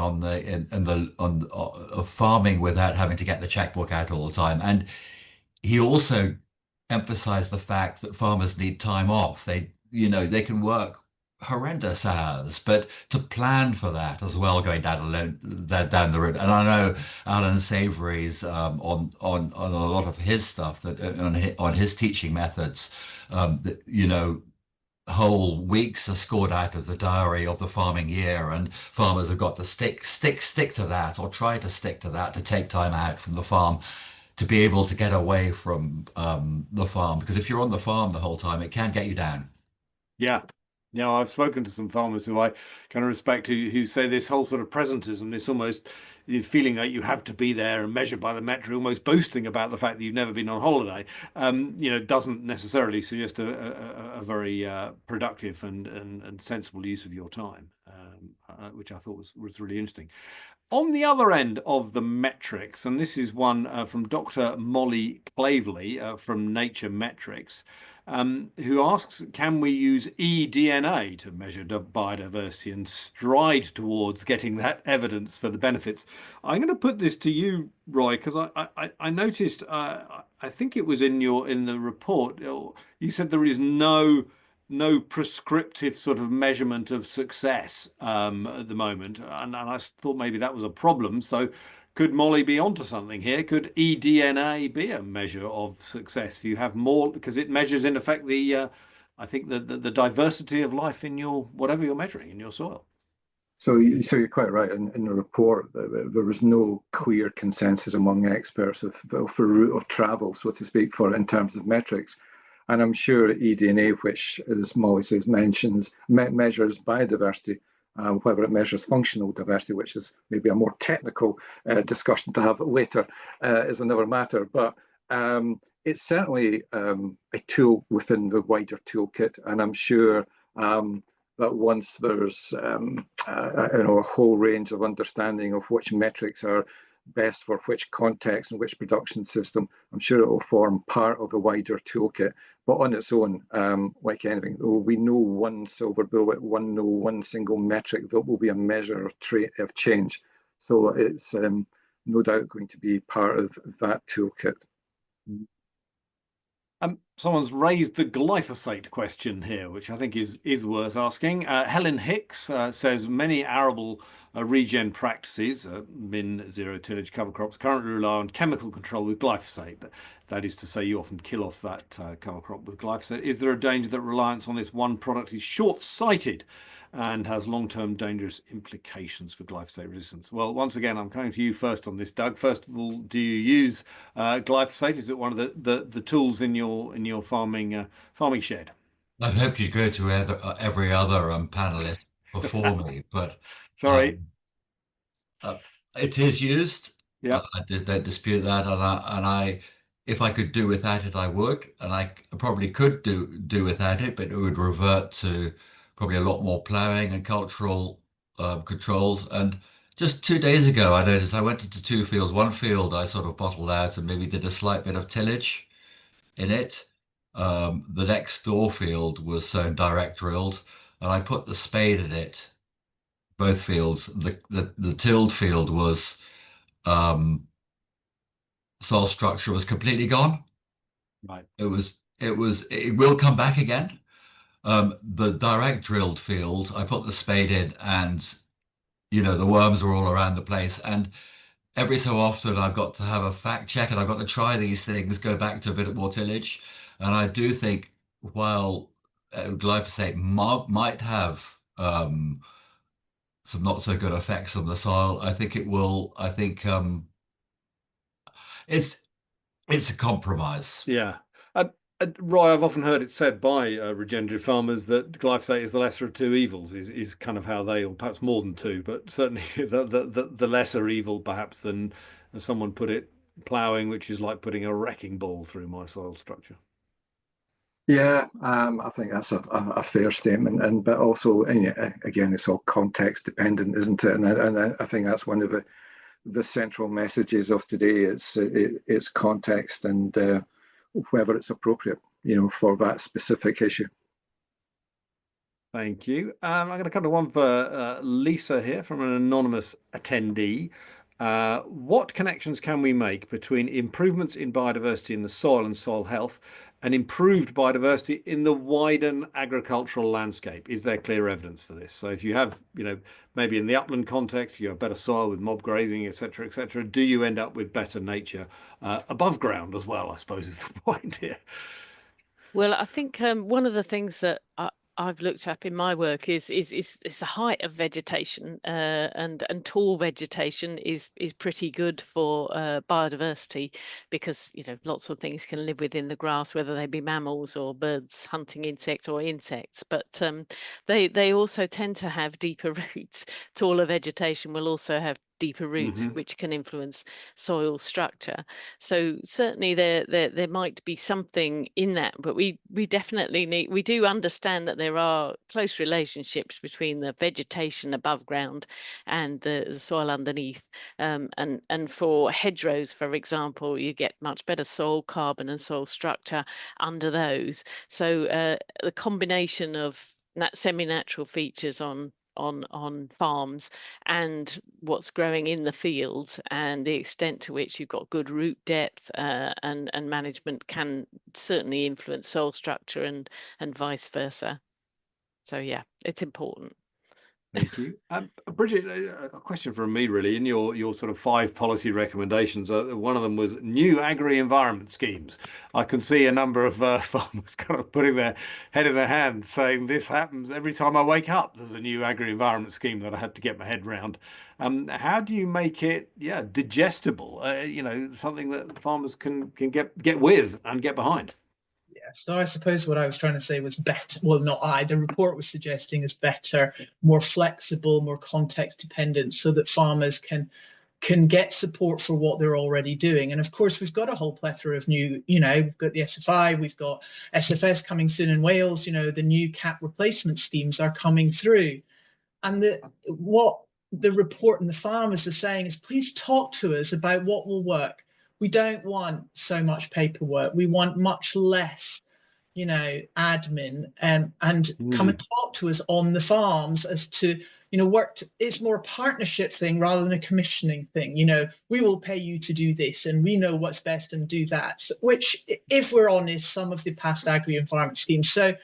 without having to get the checkbook out all the time. And he also emphasized the fact that farmers need time off. They can work horrendous hours, but to plan for that as well, going down the route. And I know Alan Savory's on a lot of his stuff, that on his teaching methods, whole weeks are scored out of the diary of the farming year, and farmers have got to stick to that, or try to stick to that, to take time out from the farm to be able to get away from the farm, because if you're on the farm the whole time, it can get you down. Yeah. Yeah, I've spoken to some farmers who I kind of respect, who say this whole sort of presentism, this almost feeling like you have to be there and measured by the metric, almost boasting about the fact that you've never been on holiday, doesn't necessarily suggest a very productive and sensible use of your time. which I thought was really interesting. On the other end of the metrics, and this is one from Dr. Molly Clavely from Nature Metrics, who asks, can we use eDNA to measure biodiversity and stride towards getting that evidence for the benefits? I'm going to put this to you, Roy, because I noticed, I think it was in the report, you said there is no prescriptive sort of measurement of success at the moment, and I thought maybe that was a problem. So could Molly be onto something here? Could eDNA be a measure of success? Do you have more, because it measures in effect the I think the diversity of life in your whatever you're measuring in your soil? So you're quite right. In the report, there was no clear consensus among experts for route of travel, so to speak, for in terms of metrics. And I'm sure eDNA, which, as Molly says, measures biodiversity, whether it measures functional diversity, which is maybe a more technical discussion to have later, is another matter. But it's certainly a tool within the wider toolkit, and I'm sure that once there's a whole range of understanding of which metrics are best for which context and which production system, I'm sure it will form part of a wider toolkit. But on its own, like anything, there will be no one silver bullet, one single metric that will be a measure of change. So it's no doubt going to be part of that toolkit. Someone's raised the glyphosate question here, which I think is worth asking. Helen Hicks says many arable regen practices, min zero tillage cover crops, currently rely on chemical control with glyphosate. That is to say, you often kill off that cover crop with glyphosate. Is there a danger that reliance on this one product is short-sighted and has long-term dangerous implications for glyphosate resistance? Well, once again, I'm coming to you first on this, Doug. First of all, do you use glyphosate? Is it one of the tools in your farming shed? I hope you go to every other panelist before me, but sorry, it is used. Yeah, I don't dispute that, and I if I could do without it, I would, and I probably could do without it, but it would revert to probably a lot more ploughing and cultural controls. And just 2 days ago, I noticed I went into 2 fields. One field I sort of bottled out and maybe did a slight bit of tillage in it. The next door field was sown direct drilled, and I put the spade in it. Both fields. The tilled field was soil structure was completely gone. Right. It will come back again. The direct drilled field, I put the spade in, and the worms are all around the place. And every so often I've got to have a fact check, and I've got to try these things, go back to a bit more tillage. And I do think while glyphosate might have some not so good effects on the soil, I think it will. I think it's a compromise. Yeah. Roy, I've often heard it said by regenerative farmers that glyphosate is the lesser of 2 evils, is kind of how they, or perhaps more than 2, but certainly the lesser evil perhaps than, as someone put it, ploughing, which is like putting a wrecking ball through my soil structure. Yeah, I think that's a fair statement, but also, again, it's all context dependent, isn't it? And I think that's one of the central messages of today. It's context and whether it's appropriate, for that specific issue. Thank you. I'm going to come to one for Lisa here from an anonymous attendee. What connections can we make between improvements in biodiversity in the soil and soil health and improved biodiversity in the wider agricultural landscape? Is there clear evidence for this? So if you have, maybe in the upland context, you have better soil with mob grazing, etc., do you end up with better nature above ground as well, I suppose is the point here. Well, I think one of the things that I've looked up in my work is the height of vegetation, and tall vegetation is pretty good for biodiversity, because lots of things can live within the grass, whether they be mammals or birds hunting insects or insects. But they also tend to have deeper roots. Taller vegetation will also have deeper roots, Mm-hmm. which can influence soil structure. So certainly there might be something in that, but we definitely we do understand that there are close relationships between the vegetation above ground and the soil underneath. And for hedgerows, for example, you get much better soil carbon and soil structure under those. So the combination of semi-natural features on farms and what's growing in the fields and the extent to which you've got good root depth and management can certainly influence soil structure and vice versa. So yeah, it's important. Thank you. Bridget, a question from me really. In your sort of 5 policy recommendations, one of them was new agri-environment schemes. I can see a number of farmers kind of putting their head in their hands saying this happens every time I wake up. There's a new agri-environment scheme that I had to get my head round. How do you make it, digestible? Something that farmers can get with and get behind. So I suppose what I was trying to say was better. Well, not I. The report was suggesting is better, more flexible, more context dependent, so that farmers can get support for what they're already doing. And of course, we've got a whole plethora of new, we've got the SFI, we've got SFS coming soon in Wales, the new cap replacement schemes are coming through. And what the report and the farmers are saying is, please talk to us about what will work. We don't want so much paperwork. We want much less, admin, and come and talk to us on the farms as to, it's more a partnership thing rather than a commissioning thing. We will pay you to do this and we know what's best and do that, which, if we're honest, some of the past agri-environment schemes. So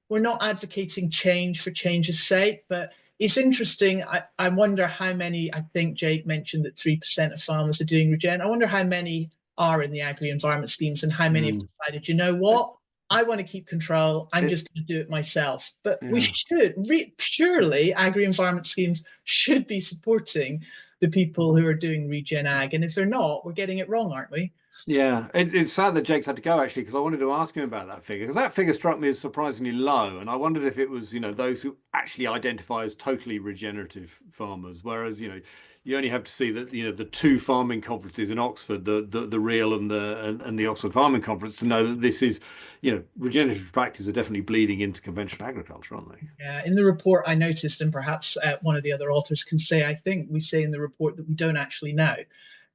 we're not advocating change for change's sake, but it's interesting. I wonder how many, I think Jake mentioned that 3% of farmers are doing regen. I wonder how many are in the agri-environment schemes and how many have decided, you know what, I want to keep control. I'm just going to do it myself. But we should, surely agri-environment schemes should be supporting the people who are doing regen ag. And if they're not, we're getting it wrong, aren't we? Yeah, it's sad that Jake's had to go, actually, because I wanted to ask him about that figure, because that figure struck me as surprisingly low, and I wondered if it was, those who actually identify as totally regenerative farmers, whereas, you only have to see that, the 2 farming conferences in Oxford, the Real and the Oxford Farming Conference, to know that this is, regenerative practices are definitely bleeding into conventional agriculture, aren't they? Yeah, in the report I noticed, and perhaps one of the other authors can say, I think we say in the report that we don't actually know.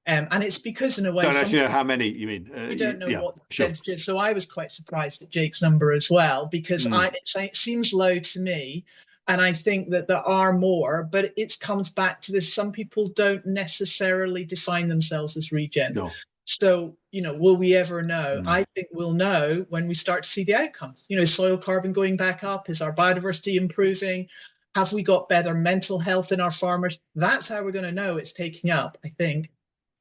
And it's because, in a way, don't actually know how many you mean. We don't know what the percentage is. So I was quite surprised at Jake's number as well, because it seems low to me. And I think that there are more, but it comes back to this. Some people don't necessarily define themselves as regen. No. So, will we ever know? I think we'll know when we start to see the outcomes. Soil carbon going back up. Is our biodiversity improving? Have we got better mental health in our farmers? That's how we're going to know it's taking up, I think.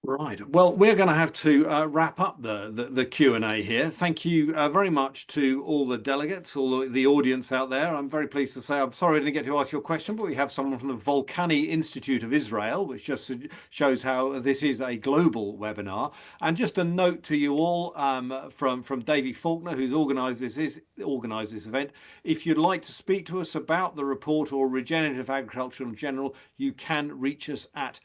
Right. Well, we're going to have to wrap up the Q&A here. Thank you very much to all the delegates, all the audience out there. I'm very pleased to say, I'm sorry I didn't get to ask your question, but we have someone from the Volcani Institute of Israel, which just shows how this is a global webinar. And just a note to you all from Davey Faulkner, who's organised this event. If you'd like to speak to us about the report or regenerative agriculture in general, you can reach us at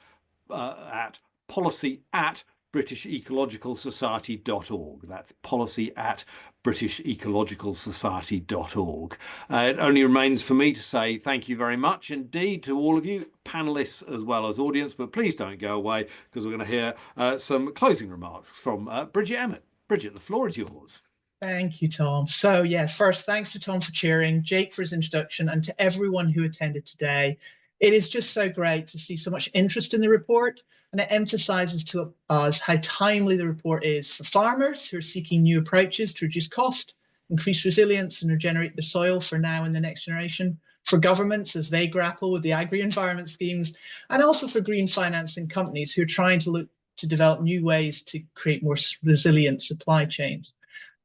policy@BritishEcologicalSociety.org. That's policy@BritishEcologicalSociety.org. It only remains for me to say thank you very much indeed to all of you, panelists as well as audience, but please don't go away, because we're going to hear some closing remarks from Bridget Emmett. Bridget, the floor is yours. Thank you, Tom. So first, thanks to Tom for chairing, Jake for his introduction, and to everyone who attended today. It is just so great to see so much interest in the report, and it emphasises to us how timely the report is for farmers who are seeking new approaches to reduce cost, increase resilience and regenerate the soil for now and the next generation, for governments as they grapple with the agri-environment schemes, and also for green financing companies who are trying to look to develop new ways to create more resilient supply chains.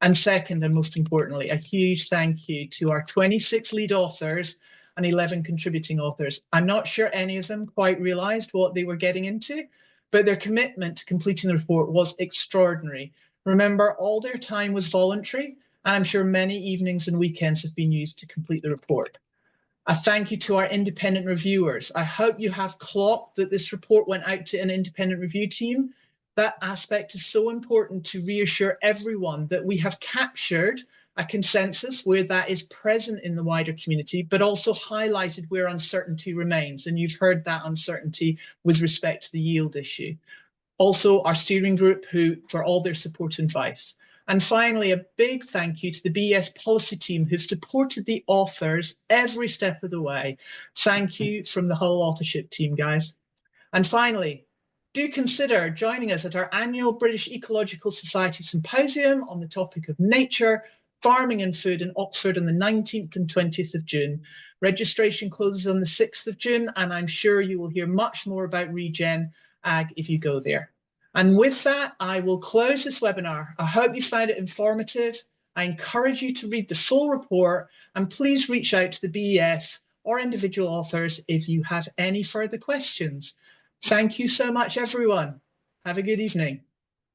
And second, and most importantly, a huge thank you to our 26 lead authors and 11 contributing authors. I'm not sure any of them quite realised what they were getting into, but their commitment to completing the report was extraordinary. Remember, all their time was voluntary, and I'm sure many evenings and weekends have been used to complete the report. A thank you to our independent reviewers. I hope you have clocked that this report went out to an independent review team. That aspect is so important to reassure everyone that we have captured a consensus where that is present in the wider community, but also highlighted where uncertainty remains. And you've heard that uncertainty with respect to the yield issue. Also, our steering group for all their support and advice. And finally, a big thank you to the BES policy team who've supported the authors every step of the way. Thank you from the whole authorship team, guys. And finally, do consider joining us at our annual British Ecological Society Symposium on the topic of nature, farming and food in Oxford on the 19th and 20th of June. Registration closes on the 6th of June, and I'm sure you will hear much more about Regen Ag if you go there. And with that, I will close this webinar. I hope you found it informative. I encourage you to read the full report, and please reach out to the BES or individual authors if you have any further questions. Thank you so much, everyone. Have a good evening.